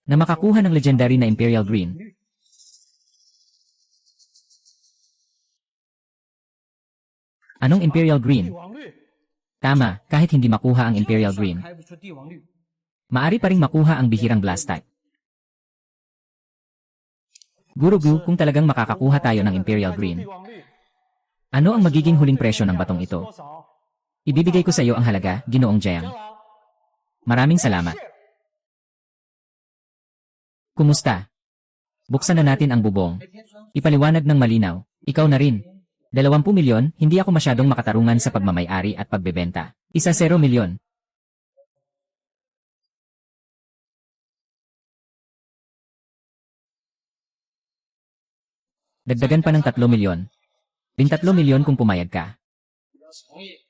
na makakuha ng legendary na Imperial Green. Anong Imperial 帝 Green? 王绿， Tama, kahit hindi makuha ang Imperial Green, 开不出帝王绿。 maari pa ring makuha ang bihirang Blast type. Guru Gu, kung talagang makakakuha tayo ng Imperial 开出 Green, 帝王绿 ano ang magiging huling presyo ng batong ito? 多少？ Ibibigay ko sa iyo ang halaga, Ginoong Jiang. 行了， Maraming salamat. Kumusta? Buksan na natin ang bubong. Ipaliwanag ng malinaw. Ikaw na rin. 20 milyon, hindi ako masyadong makatarungan sa pagmamay-ari at pagbebenta. 0 milyon. Dagdagan pa ng 3 milyon. 13 milyon kung pumayag ka. 同意。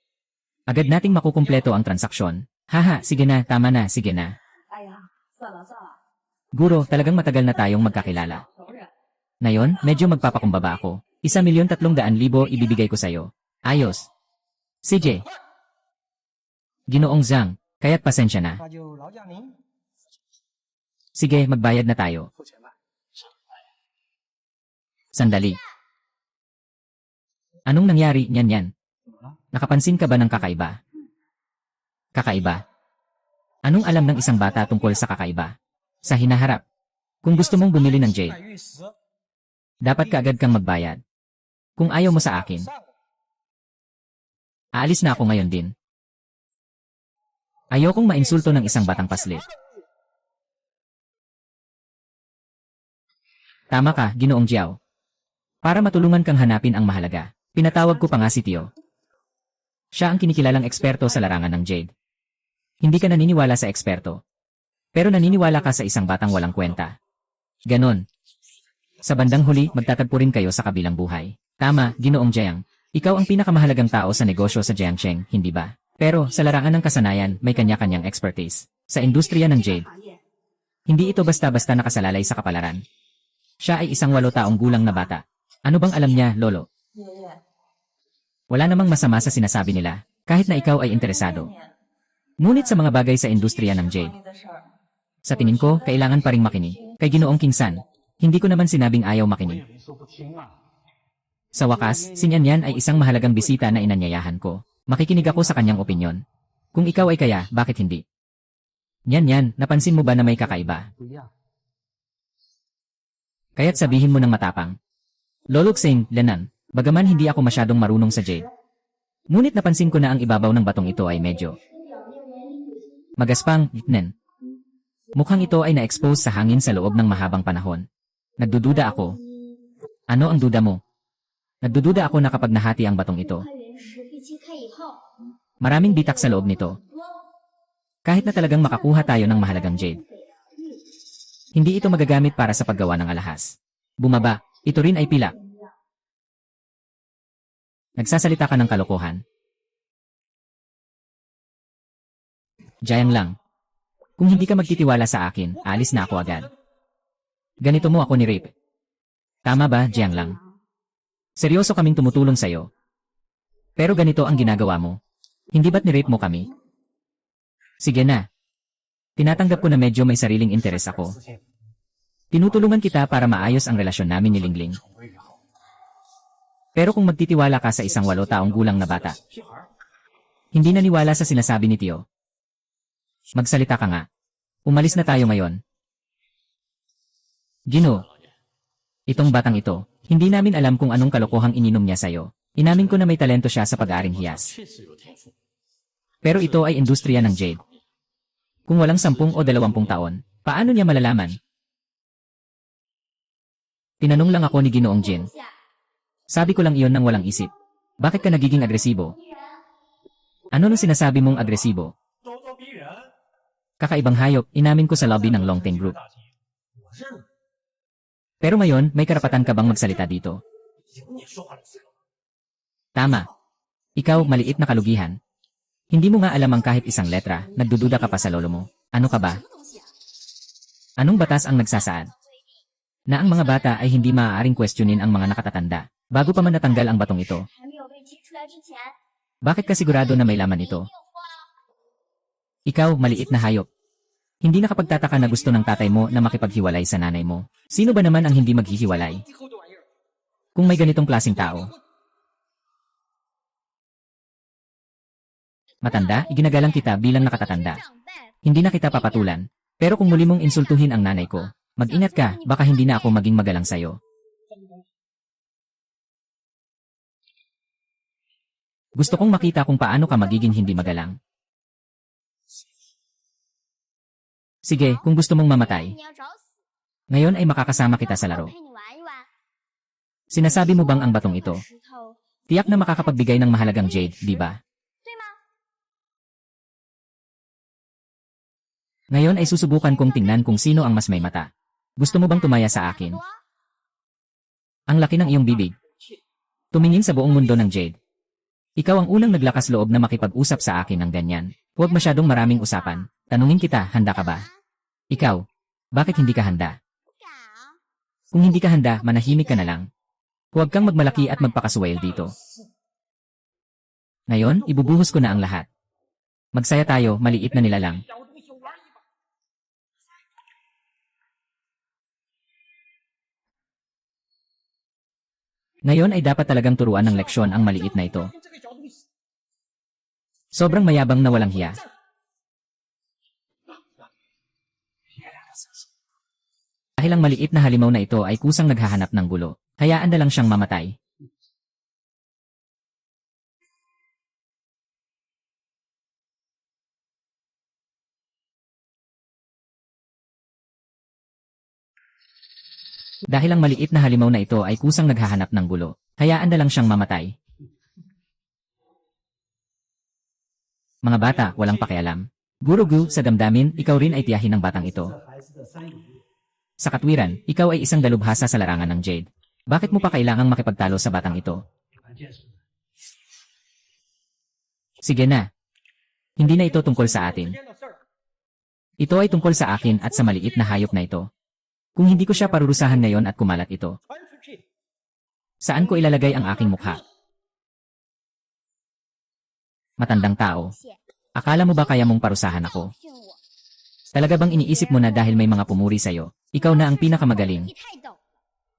Agad nating makukumpleto ang transaksyon. Haha, sige na, tama na, sige na. 哎呀，算了算了， Guro, talagang matagal na tayong magkakilala. 承认。 Ngayon, medyo magpapakumbaba ako. 1,300,000 ibibigay ko sa'yo. Ayos. CJ. Ginoong Zhang, kaya't pasensya na. 那就劳驾您 Sige, magbayad na tayo. 付钱吧。 Sandali. Anong nangyari, yan? Nakapansin ka ba ng kakaiba? Kakaiba? Anong alam ng isang bata tungkol sa kakaiba? Sa hinaharap. Kung gusto mong bumili ng 拜 jade, 玉石， dapat kaagad kang magbayad. Kung ayaw mo sa akin, 上 aalis na ako ngayon din. Ayokong mainsulto ng isang batang paslit. Tama ka, Ginoong Jiao. Para matulungan kang hanapin ang mahalaga, pinatawag ko pa nga si Tio. Siya ang kinikilalang eksperto sa larangan ng jade. Hindi ka naniniwala sa eksperto. Pero naniniwala ka sa isang batang walang kwenta. Ganon. Sa bandang huli, magtatagpo rin kayo sa kabilang buhay. Tama, Ginoong Jiang. Ikaw ang pinakamahalagang tao sa negosyo sa Jiangsheng, hindi ba? Pero sa larangan ng kasanayan, may kanya-kanyang expertise. Sa industriya ng jade, 行业 hindi ito basta-basta nakasalalay sa kapalaran. Siya ay isang 8 taong gulang na bata. Ano bang alam niya, Lolo? 爷爷， Wala namang masama sa sinasabi nila, kahit na ikaw ay interesado. 念 Ngunit sa mga bagay sa industriya ng jade, 你的事儿， sa tingin ko, kailangan pa ring makinig. Kay Ginoong Kingsan, hindi ko naman sinabing ayaw 我 makinig. 也没说不听啊。 Sa wakas, si Nyan ay isang mahalagang bisita na inanyayahan ko. Makikinig ako sa kanyang opinyon. Kung ikaw ay kaya, bakit hindi? Nyan, napansin mo ba na may kakaiba? 不一样。 Kaya't sabihin mo ng matapang. Lolo Xing, Lenan, bagaman hindi ako masyadong marunong sa jade. Ngunit napansin ko na ang ibabaw ng batong ito ay medyo magaspang, gitnen. Mukhang ito ay na-expose sa hangin sa loob ng mahabang panahon. Nagdududa ako. Ano ang duda mo? Nagdududa ako na kapag nahati ang batong ito, 开原石被切开以后， maraming bitak sa loob nito. Kahit na talagang makakuha tayo ng mahalagang jade, hindi ito magagamit para sa paggawa ng alahas. Bumaba, ito rin ay pilak. Nagsasalita ka ng kalokohan. Jayang lang. Kung hindi ka magtitiwala sa akin, alis na ako agad. Ganito mo ako ni-rape. Tama ba, Jiang lang? Seryoso kaming tumutulong sa'yo. Pero ganito ang ginagawa mo. Hindi ba't ni-rape mo kami? Sige na. Tinatanggap ko na medyo may sariling interes ako. 事情 Tinutulungan kita para maayos ang relasyon namin ni Lingling. Pero kung magtitiwala ka sa isang 8 taong gulang na bata, 屁孩儿， hindi naniwala sa sinasabi ni Tio. Magsalita ka nga. Umalis na tayo ngayon. Gino, itong batang ito, hindi namin alam kung anong kalokohang ininom niya sa'yo. Inamin ko na may talento siya sa pag-aaring hiyas. 确实有天赋。 Pero ito ay industriya ng jade. Kung walang 10 o 20 taon, paano niya malalaman? Tinanong lang ako ni Ginoong Jin. Sabi ko lang iyon nang walang isip. Bakit ka nagiging agresibo? Ano nung sinasabi mong agresibo? 咄咄逼人， Kakaibang hayop, inamin ko sa lobby ng Longteng Group. 我认了， Pero ngayon, may karapatan ka bang magsalita dito? 有你说话的资格。 Tama. Ikaw, maliit na kalugihan. Hindi mo nga alam ang kahit isang letra, nagdududa ka pa sa lolo mo. Ano ka ba? 什么东西啊？ Anong batas ang nagsasaad? Na ang mga bata ay hindi maaaring questionin ang mga nakatatanda, bago pa man natanggal ang batong ito. 还没有被踢出来之前， Bakit ka sigurado na may laman ito? Ikaw, maliit na hayop. Hindi nakapagtataka na gusto ng tatay mo na makipaghiwalay sa nanay mo. Sino ba naman ang hindi maghihiwalay? Kung may ganitong klaseng tao. Matanda, iginagalang kita bilang nakatatanda. 长辈 Hindi na kita papatulan. Pero kung muli mong insultuhin ang nanay ko, mag-ingat ka, baka hindi na ako maging magalang sa'yo. Gusto kong makita kung paano ka magiging hindi magalang. Sige, kung gusto mong mamatay, 你要找死， ngayon ay makakasama kita sa 我 laro. 陪你玩一玩。 Sinasabi mo bang ang batong ito? 石头， Tiyak na makakapagbigay ng mahalagang jade, di ba? 对吗？ Ngayon ay susubukan kong tingnan kung sino ang mas may mata. Gusto mo bang tumaya sa akin? Ang laki ng iyong bibig. Tumingin sa buong mundo ng jade. Ikaw ang unang naglakas loob na makipag-usap sa akin ng ganyan. Huwag masyadong maraming usapan. Tanungin kita, handa ka ba? Ikaw, bakit hindi ka handa? 不敢啊， Kung hindi ka handa, manahimik ka na lang. Huwag kang magmalaki at magpakasuwail dito. Ngayon, ibubuhos ko na ang lahat. Magsaya tayo, maliit na nilalang. Ngayon ay dapat talagang turuan ng leksyon ang maliit na ito. Sobrang mayabang na walang hiya. Dahil ang maliit na halimaw na ito ay kusang naghahanap ng gulo, hayaan na lang siyang mamatay. Dahil ang maliit na halimaw na ito ay kusang naghahanap ng gulo, hayaan na lang siyang mamatay. Mga bata, walang pakialam. Guru-gu, sa damdamin, ikaw rin ay tiyahin ng batang ito. 这孩子的三姨， Sa katwiran, ikaw ay isang dalubhasa sa larangan ng jade. Bakit mo pa kailangang makipagtalo sa batang ito? 关键是 Sige na. Hindi na ito tungkol sa atin. 天的事儿， Ito ay tungkol sa akin at sa maliit na hayop na ito. Kung hindi ko siya parurusahan ngayon at kumalat ito, 传出去， saan ko ilalagay ang aking mukha? Matandang tao. 谢， Akala mo ba kaya mong parusahan ako? 骗我， Talaga bang iniisip mo na dahil may mga pumuri sa'yo, ikaw na ang pinakamagaling? 你太逗。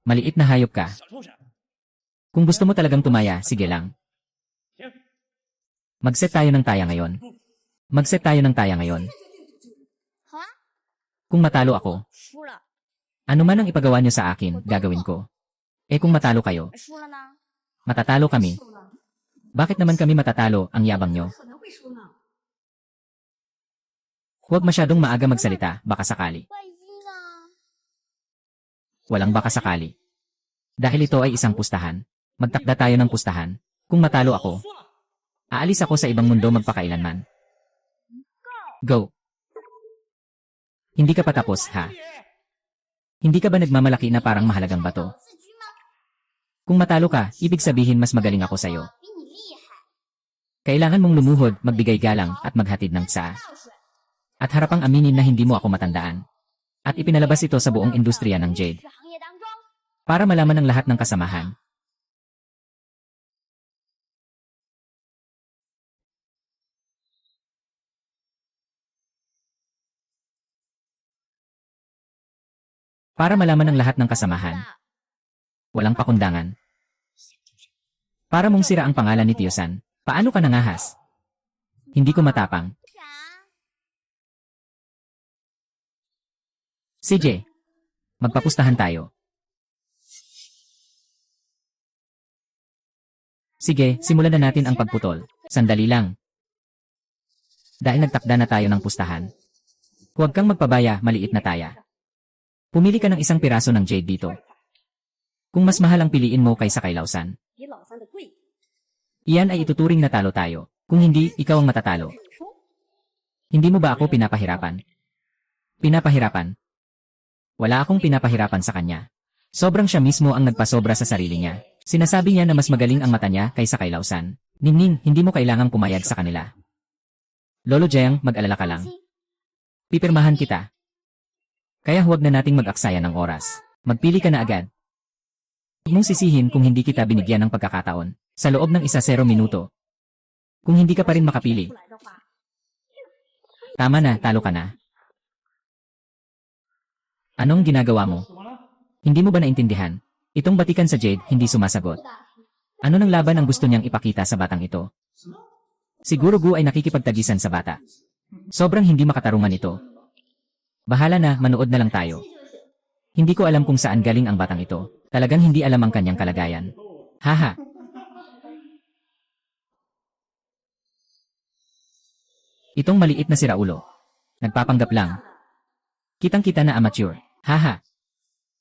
Maliit na hayop ka. 小畜生， Kung gusto mo talagang tumaya, sige lang. 行， Mag-set tayo ng taya ngayon. Mag-set tayo ng taya ngayon. 好啊， Kung matalo ako, 输了， ano man ang ipagawa niyo sa akin, gagawin ko. Eh kung matalo kayo, 输了呢？ matatalo kami. 输了， Bakit naman kami matatalo, ang yabang nyo? 可能会输呢。 Huwag masyadong maaga magsalita, baka sakali. 万一呢？ Walang baka sakali. Dahil ito ay isang pustahan. Magtakda tayo ng pustahan. Kung matalo ako, 输了， aalis ako sa ibang mundo magpakailanman. Go! Hindi ka pa tapos, ha? Hindi ka ba nagmamalaki na parang mahalagang bato? 自居吗？ Kung matalo ka, ibig sabihin mas magaling ako sa'yo. 比你厉害。 Kailangan mong lumuhod, magbigay galang, at maghatid ng tsa. 倒水， At harapang aminin na hindi mo ako matandaan. At ipinalabas ito sa buong industriya ng jade. 去行业当中， Para malaman ng lahat ng kasamahan. Para malaman ng lahat ng kasamahan. Walang pakundangan. Para mong sira ang pangalan ni Tio San. Paano ka nangahas? Hindi ko matapang. 啥？ CJ, magpapustahan tayo. Sige, simulan na natin ang pagputol. Sandali lang. Dahil nagtakda na tayo ng pustahan. Huwag kang magpabaya, maliit na taya. Pumili ka ng isang piraso ng jade dito. Kung mas mahal ang piliin mo kaysa kay Lausan, 比老三的贵。 iyan ay ituturing na talo tayo. Kung hindi, ikaw ang matatalo. Hindi mo ba ako pinapahirapan? Pinapahirapan? Wala akong pinapahirapan sa kanya. Sobrang siya mismo ang nagpasobra sa sarili niya. Sinasabi niya na mas magaling ang mata niya kaysa kay Lausan. Ningning, hindi mo kailangang pumayag sa kanila. Lolo Jiang, mag-alala ka lang. Pipirmahan kita. Kaya huwag na nating mag-aksaya ng oras. Magpili ka na agad. Huwag mong sisihin kung hindi kita binigyan ng pagkakataon. Sa loob ng 1-0 minuto. Kung hindi ka pa rin makapili. 出来的话， Tama na, talo ka na. Anong ginagawa mo? 怎么了？ Hindi mo ba naintindihan? Itong batikan sa Jade, hindi sumasagot. Ano nang laban ang gusto niyang ipakita sa batang ito? Siguro Gu ay nakikipagtagisan sa bata. Sobrang hindi makatarungan ito. Bahala na, manood na lang tayo. Hindi ko alam kung saan galing ang batang ito. Talagang hindi alam ang kanyang kalagayan. Haha. Itong maliit na siraulo. Nagpapanggap lang. Kitang-kita na amateur. Haha.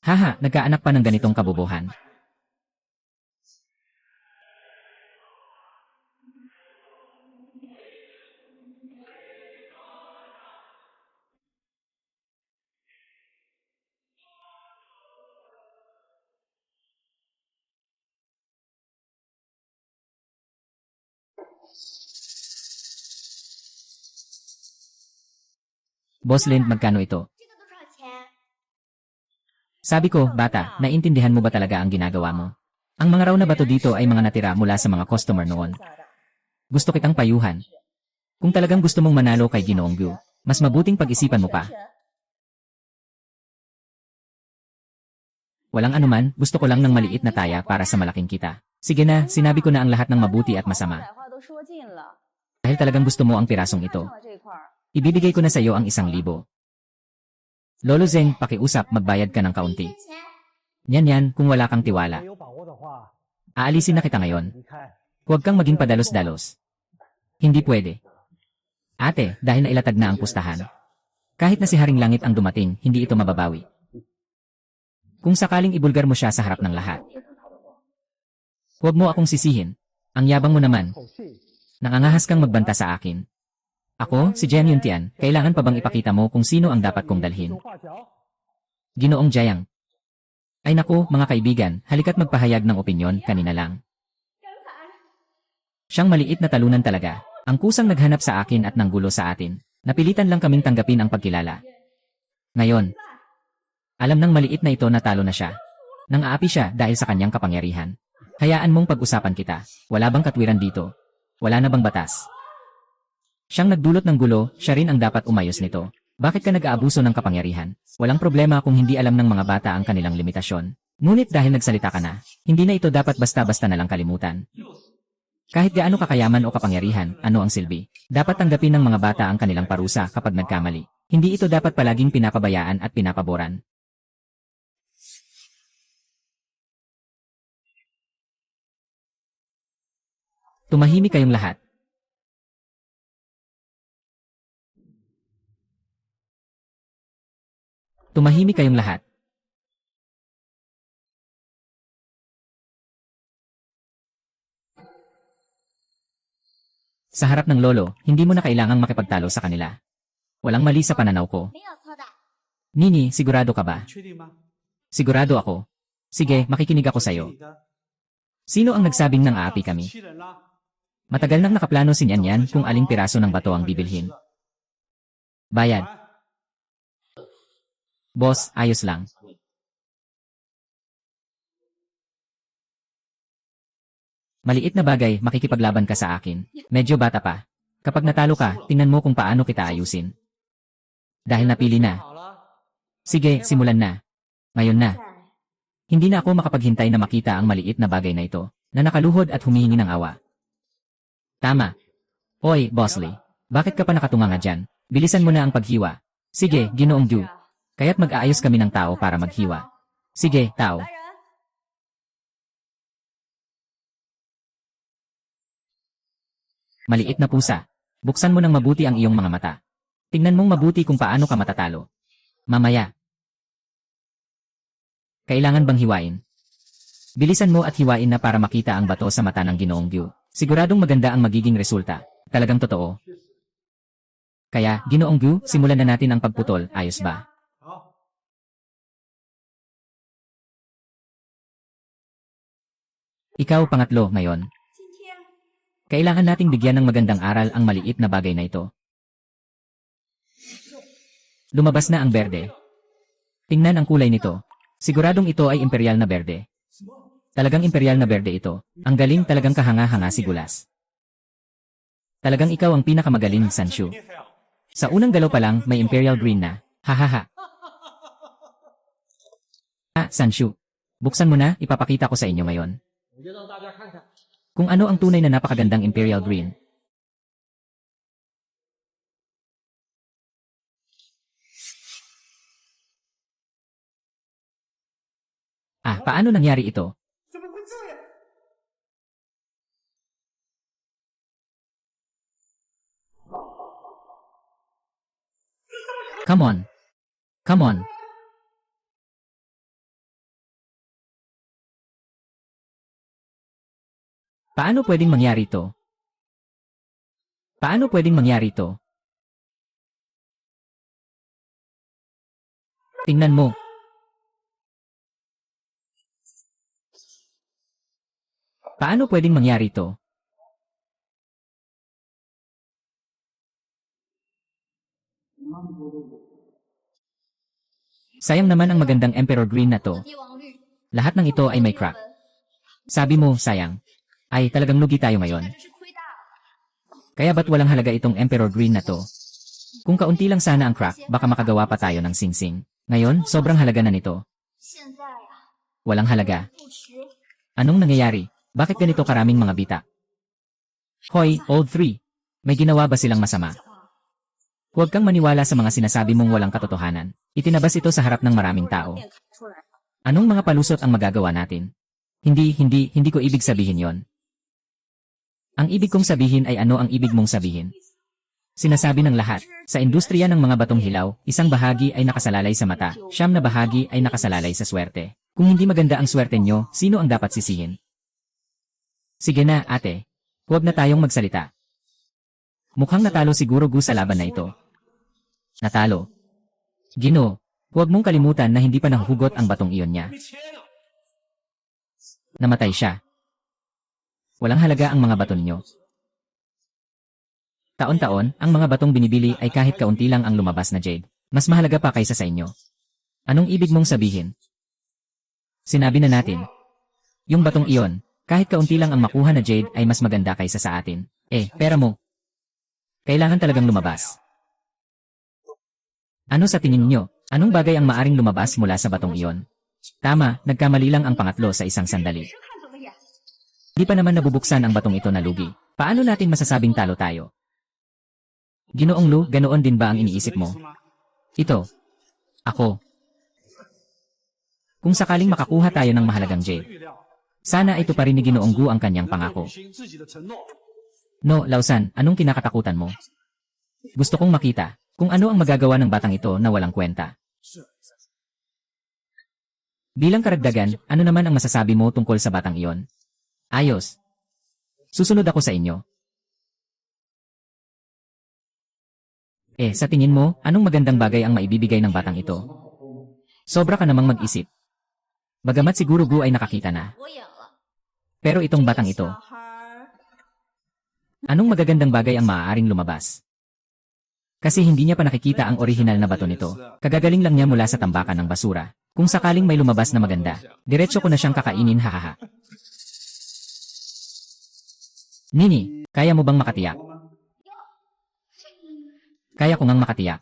Haha, nagkaanak pa ng ganitong kabobohan. Boss Lind, magkano ito? 这个多少钱？ Sabi ko, bata, naintindihan mo ba talaga ang ginagawa mo? Ang mga raw na bato dito ay mga natira mula sa mga customer noon. Gusto kitang payuhan. Kung talagang gusto mong manalo kay Ginoong Gu, mas mabuting pag-isipan mo pa. Walang anuman, gusto ko lang ng maliit na taya para sa malaking kita. Sige na, sinabi ko na ang lahat ng mabuti at masama. 话都说尽了， Dahil talagang gusto mo ang pirasong 看 ito, 了这块儿， ibibigay ko na sa iyo ang 1,000. Lolo Zeng, pakiusap, magbayad ka ng 1 kaunti. 分钱。 Yan, kung wala kang tiwala. 没有把握的话， Aalisin na kita ngayon. 离开。 Huwag kang maging padalos-dalos. Hindi pwede. Ate, dahil nailatag na ang pustahan. Kahit na si Haring Langit ang dumating, hindi ito mababawi. Kung sakaling ibulgar mo siya sa harap ng lahat. Huwag mo akong sisihin. Ang yabang mo naman. 口气， Nangangahas kang magbanta sa akin. Ako, si Jiang Yuntian, kailangan pa bang ipakita mo kung sino ang dapat kong dalhin? 有话讲。 Ginoong Jiang. Ay naku, mga kaibigan, halika't magpahayag ng opinyon kanina lang. Siyang maliit na talunan talaga. Ang kusang naghanap sa akin at nanggulo sa atin. Napilitan lang kaming tanggapin ang pagkilala. Ngayon, alam ng maliit na ito na talo na siya. Nang-aapi siya dahil sa kanyang kapangyarihan. Hayaan mong pag-usapan kita. Wala bang katwiran dito? Wala na bang batas? Siyang nagdulot ng gulo, siya rin ang dapat umayos nito. Bakit ka nag-aabuso ng kapangyarihan? Walang problema kung hindi alam ng mga bata ang kanilang limitasyon. Ngunit dahil nagsalita ka na, hindi na ito dapat basta-basta na lang kalimutan. Kahit gaano kakayaman o kapangyarihan, ano ang silbi? Dapat tanggapin ng mga bata ang kanilang parusa kapag nagkamali. Hindi ito dapat palaging pinapabayaan at pinapaboran. Tumahimik kayong lahat. Tumahimik kayong lahat. Sa harap ng lolo, hindi mo na kailangang makipagtalo sa kanila. Walang mali sa pananaw ko. 没有错的。 Nini, sigurado ka ba? 确定吗？ Sigurado ako. Sige, makikinig ako sa'yo. 你的 Sino ang nagsabing nang aapi kami? 欺人啦！ Matagal nang nakaplano si Nyan kung aling piraso ng bato ang bibilhin. Bayad. Boss, ayos lang. Maliit na bagay, makikipaglaban ka sa akin. Medyo bata pa. Kapag natalo ka, tingnan mo kung paano kita ayusin. Dahil napili na. 好了， Sige, simulan na. Ngayon na. Hindi na ako makapaghintay na makita ang maliit na bagay na ito. na nakaluhod at humihingi ng awa. Tama. Oy, Bosley. Bakit ka pa nakatunganga dyan? Bilisan mo na ang paghiwa. Sige, Ginoong Du. Kaya't mag-aayos kami ng tao para maghiwa. Sige, tao. 来人， Maliit na pusa. Buksan mo ng mabuti ang iyong mga mata. Tingnan mong mabuti kung paano ka matatalo. Mamaya. Kailangan bang hiwain? Bilisan mo at hiwain na para makita ang bato sa mata ng Ginoong Du. Siguradong maganda ang magiging resulta. Talagang totoo. Kaya, Ginoong Du, simulan na natin ang pagputol, ayos ba? 好， Ikaw pangatlo ngayon. 今天 Kailangan nating bigyan ng magandang aral ang maliit na bagay na ito. Lumabas na ang berde. Tingnan ang kulay nito. Siguradong ito ay imperial na berde. Talagang imperial na berde ito. Ang galing, talagang kahanga-hanga si Gulas. Talagang ikaw ang pinakamagaling, Sanshu. Sa unang galaw pa lang, may imperial green na. Hahaha. Sanshu. Buksan mo na, ipapakita ko sa inyo ngayon. 我就让大家看看。 Kung ano ang tunay na napakagandang imperial green. Paano nangyari ito? 怎么会这样？ Come on. Come on. Paano pwedeng mangyari ito? Paano pwedeng mangyari ito? Tingnan mo. Paano pwedeng mangyari ito? Sayang naman ang magandang Emperor Green na to. 帝王绿， Lahat ng ito ay may crack. Sabi mo, sayang. Ay, talagang lugi tayo ngayon. 真是亏大了。 Kaya ba't walang halaga itong Emperor Green na to? Kung kaunti lang sana ang crack, baka makagawa pa tayo ng singsing. Ngayon, sobrang halaga na nito. 现在呀， Walang halaga. 不值。 Anong nangyayari? Bakit ganito karaming mga bita? Hoy, Old 3. May ginawa ba silang masama? Huwag kang maniwala sa mga sinasabi mong walang katotohanan. Itinabas ito sa harap ng maraming tao. 面看出来了， Anong mga palusot ang magagawa natin? Hindi ko ibig sabihin yon. Ang ibig kong sabihin ay ano ang ibig mong sabihin. Sinasabi ng lahat, sa industriya ng mga batong hilaw, isang bahagi ay nakasalalay sa mata, 9 na bahagi ay nakasalalay sa swerte. Kung hindi maganda ang swerte nyo, sino ang dapat sisihin? Sige na, ate. Huwag na tayong magsalita. Mukhang natalo siguro Gu sa laban na ito. Natalo. Gino, huwag mong kalimutan na hindi pa nahuhugot ang batong iyon niya. 没钱了。 Namatay siya. Walang halaga ang mga bato ninyo. Taon-taon, ang mga batong binibili ay kahit kaunti lang ang lumabas na jade. Mas mahalaga pa kaysa sa inyo. Anong ibig mong sabihin? Sinabi na natin. Yung batong iyon, kahit kaunti lang ang makuha na jade ay mas maganda kaysa sa atin. Pera mo. Kailangan talagang lumabas. Ano sa tingin nyo? Anong bagay ang maaring lumabas mula sa batong iyon? Tama, nagkamali lang ang pangatlo sa isang sandali. 是看怎么演。 Di pa naman nabubuksan ang batong ito na lugi. Paano natin masasabing talo tayo? Ginoong Lu, ganoon din ba ang iniisip mo? Ito. Ako. Kung sakaling makakuha tayo ng mahalagang jade, 预料， sana ito pa rin ni Ginoong Gu ang kanyang pangako. 履行自己的承诺。 No, Lausan, anong kinakatakutan mo? Gusto kong makita kung ano ang magagawa ng batang ito na walang kwenta. Bilang karagdagan, ano naman ang masasabi mo tungkol sa batang iyon? Ayos. Susunod ako sa inyo. Sa tingin mo, anong magandang bagay ang maibibigay ng batang ito? Sobra ka namang mag-isip. Bagamat siguro Gu ay nakakita na. 我演了。 Pero itong batang ito, 小孩儿 anong magagandang bagay ang maaaring lumabas? Kasi hindi niya pa nakikita ang orihinal na bato nito. Kagagaling lang niya mula sa tambakan ng basura. Kung sakaling may lumabas na maganda, diretso ko na siyang kakainin, hahaha. Nini, kaya mo bang makatiyak? Kaya ko ngang makatiyak.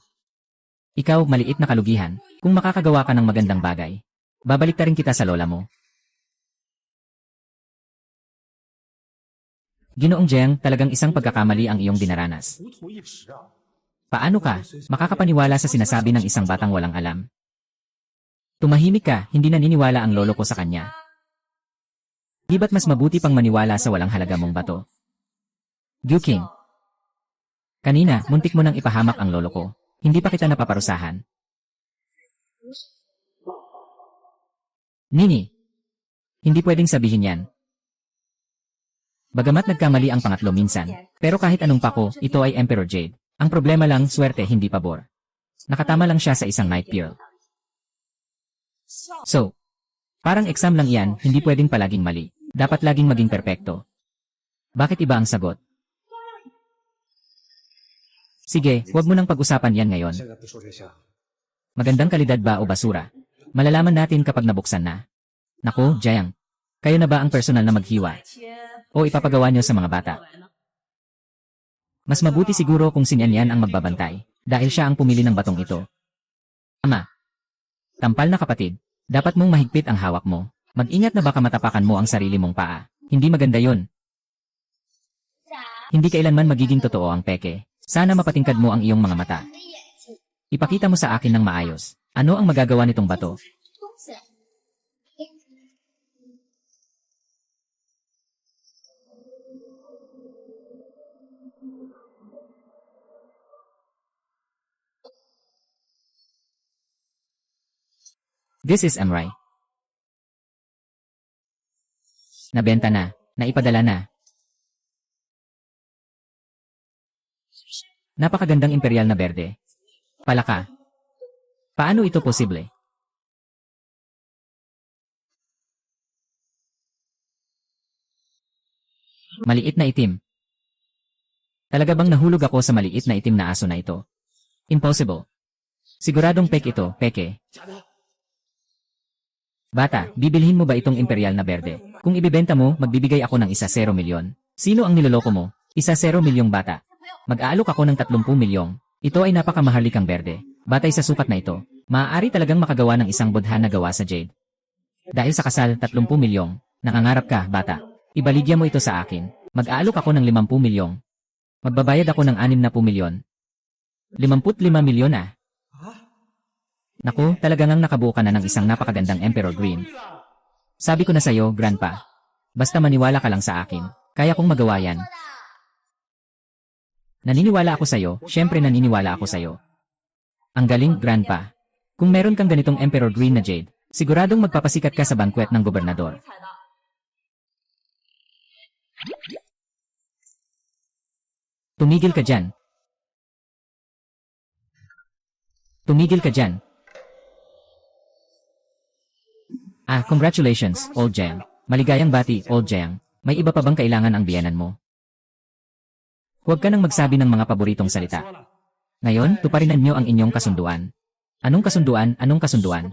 Ikaw, maliit na kalugihan, kung makakagawa ka ng magandang bagay, babalik ta rin kita sa lola mo. Ginoong Jiang, talagang isang pagkakamali ang iyong dinaranas. 糊涂一时啊！ Paano ka makakapaniwala sa sinasabi ng isang batang walang alam? Tumahimik ka, hindi naniniwala ang lolo ko sa kanya. Di ba't mas mabuti pang maniwala sa walang halaga mong bato? Gyuking. Kanina, muntik mo nang ipahamak ang lolo ko. Hindi pa kita napaparusahan. Nini. Hindi pwedeng sabihin yan. Bagamat nagkamali ang pangatlo minsan, pero kahit anong pako, ito ay Emperor Jade. Ang problema lang, swerte hindi pabor. Nakatama lang siya sa isang Night Pearl. So, parang exam lang iyan, hindi pwedeng palaging mali. Dapat laging maging perpekto. Bakit iba ang sagot? Sige, huwag mo nang pag-usapan yan ngayon. 现在不说这些， Magandang kalidad ba o basura? Malalaman natin kapag nabuksan na. Naku, Jiang. Kayo na ba ang personal na maghiwa? O ipapagawa niyo sa mga bata? Mas mabuti siguro kung sinyanyan ang magbabantay, dahil siya ang pumili ng batong ito. Ama. Tampal na kapatid, dapat mong mahigpit ang hawak mo. Mag-ingat na baka matapakan mo ang sarili mong paa. Hindi maganda yon. Hindi kailanman magiging totoo ang peke. Sana mapatingkad mo ang iyong mga mata. Ipakita mo sa akin ng maayos. Ano ang magagawa nitong bato? 东西。 This is Emrai. Nabenta na. Naipadala na. Napakagandang imperial na berde. Palaka. Paano ito posible? Maliit na itim. Talaga bang nahulog ako sa maliit na itim na aso na ito? Impossible. Siguradong peke ito, peke. Bata, bibilhin mo ba itong imperial na berde? Kung ibibenta mo, magbibigay ako ng 1-0 milyon. Sino ang niloloko mo? 1-0 milyong bata. Mag-aalok ako ng 30 milyong. Ito ay napakamahalikang berde. Batay sa sukat na ito, maaari talagang makagawa ng isang budhan na gawa sa jade. Dahil sa kasal, 30 milyong. Nangangarap ka, bata. Ibaligya mo ito sa akin. Mag-aalok ako ng 50 milyong. Magbabayad ako ng 60 milyon. 55 milyon ah. Naku, talaga ngang nakabuo ka na ng isang napakagandang Emperor Green. Sabi ko na sa'yo, Grandpa. Basta maniwala ka lang sa akin. Kaya kong magawa yan. Naniniwala ako sa'yo, syempre naniniwala ako sa'yo. Ang galing, Grandpa. Kung meron kang ganitong Emperor Green na jade, siguradong magpapasikat ka sa bankwet ng gobernador. Tumigil ka dyan. Tumigil ka dyan. Congratulations, Old Jiang. Maligayang bati, Old Jiang. May iba pa bang kailangan ang biyanan mo? Huwag ka nang magsabi ng mga paboritong salita. Ngayon, tuparinan niyo ang inyong kasunduan. Anong kasunduan? Anong kasunduan?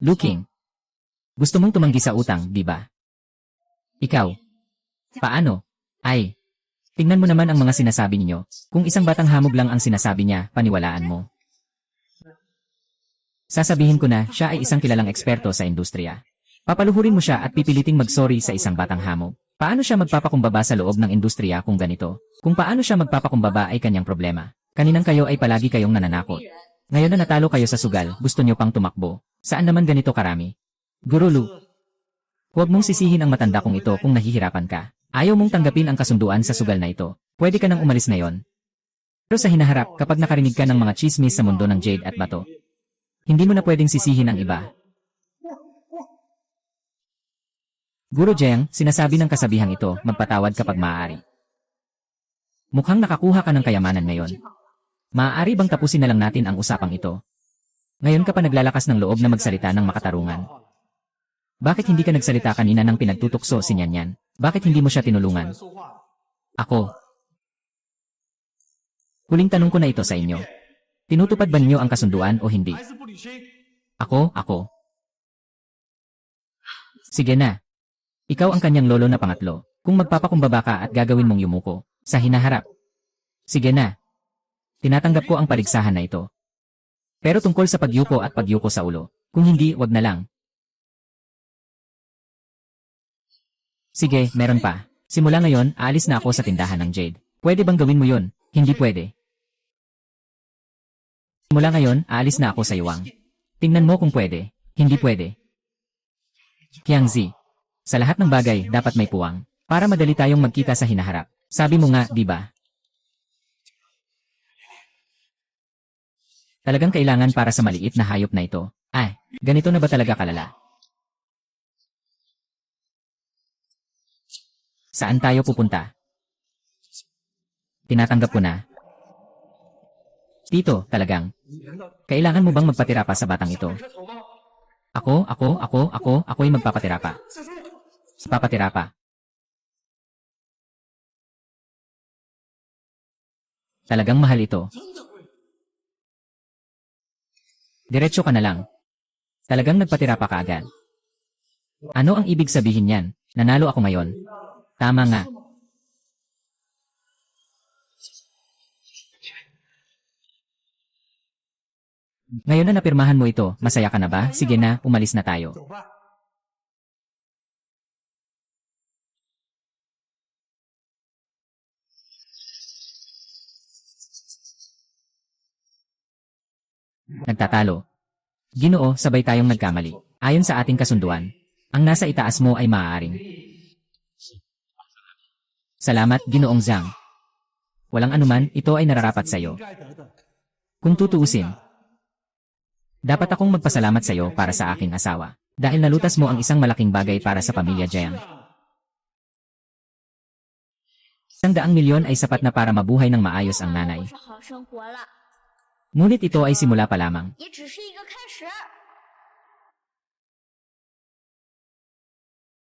Luking. Gusto mong tumanggi sa utang, di ba? Ikaw. Paano? Ay. Tingnan mo naman ang mga sinasabi ninyo. Kung isang batang hamog lang ang sinasabi niya, paniwalaan mo. Sasabihin ko na, siya ay isang kilalang eksperto sa industriya. Papaluhurin mo siya at pipiliting mag-sorry sa isang batang hamog. Paano siya magpapakumbaba sa loob ng industriya kung ganito? Kung paano siya magpapakumbaba ay kanyang problema. Kaninang kayo ay palagi kayong nananakot. Ngayon na natalo kayo sa sugal, gusto niyo pang tumakbo. Saan naman ganito karami? Guru Lu. Huwag mong sisihin ang matanda kong ito kung nahihirapan ka. Ayaw mong tanggapin ang kasunduan sa sugal na ito. Pwede ka nang umalis ngayon. Pero sa hinaharap, kapag nakarinig ka ng mga chismis sa mundo ng jade at bato, hindi mo na pwedeng sisihin ang iba. Guru Jiang, sinasabi ng kasabihang ito, magpatawad kapag maaari. Mukhang nakakuha ka ng kayamanan ngayon. Maaari bang tapusin na lang natin ang usapang ito? Ngayon ka pa naglalakas ng loob na magsalita ng makatarungan. Bakit hindi ka nagsalita kanina ng pinagtutukso si Nyanyan? Bakit hindi mo siya tinulungan? Ako. Huling tanong ko na ito sa inyo. Tinutupad ba ninyo ang kasunduan o hindi? Ako. Sige na. Ikaw ang kanyang lolo na pangatlo. Kung magpapakumbaba ka at gagawin mong yumuko, sa hinaharap. Sige na. Tinatanggap ko ang paligsahan na ito. Pero tungkol sa pagyuko at pagyuko sa ulo, kung hindi, wag na lang. Sige, meron pa. Simula ngayon, aalis na ako sa tindahan ng Jade. Pwede bang gawin mo yun? Hindi pwede. Simula ngayon, aalis na ako sa Yuwang. Tingnan mo kung pwede. Hindi pwede. Qiangzi. Sa lahat ng bagay, dapat may puwang. Para madali tayong magkita sa hinaharap. Sabi mo nga, di ba? Talagang kailangan para sa maliit na hayop na ito. Ay, ganito na ba talaga kalala? Saan tayo pupunta? Tinatanggap ko na. Tito, talagang. Kailangan mo bang magpatira pa sa batang ito? Ako'y magpapatira pa. Papatira pa. Talagang mahal ito. Diretso ka na lang. Talagang nagpatira pa kaagad. Ano ang ibig sabihin niyan? Nanalo ako ngayon. Tama nga. Ngayon na napirmahan mo ito, masaya ka na ba? Sige na, umalis na tayo. Nagtatalo. Ginoo, sabay tayong nagkamali. Ayon sa ating kasunduan, ang nasa itaas mo ay maaaring. Salamat, Ginoong Zhang. Walang anuman, ito ay nararapat sa'yo. Kung tutuusin, dapat akong magpasalamat sa'yo para sa aking asawa. Dahil nalutas mo ang isang malaking bagay para sa pamilya Jiang. 100 milyon ay sapat na para mabuhay ng maayos ang nanay. 是好生活了， Ngunit ito ay simula pa lamang. 也只是一个开始。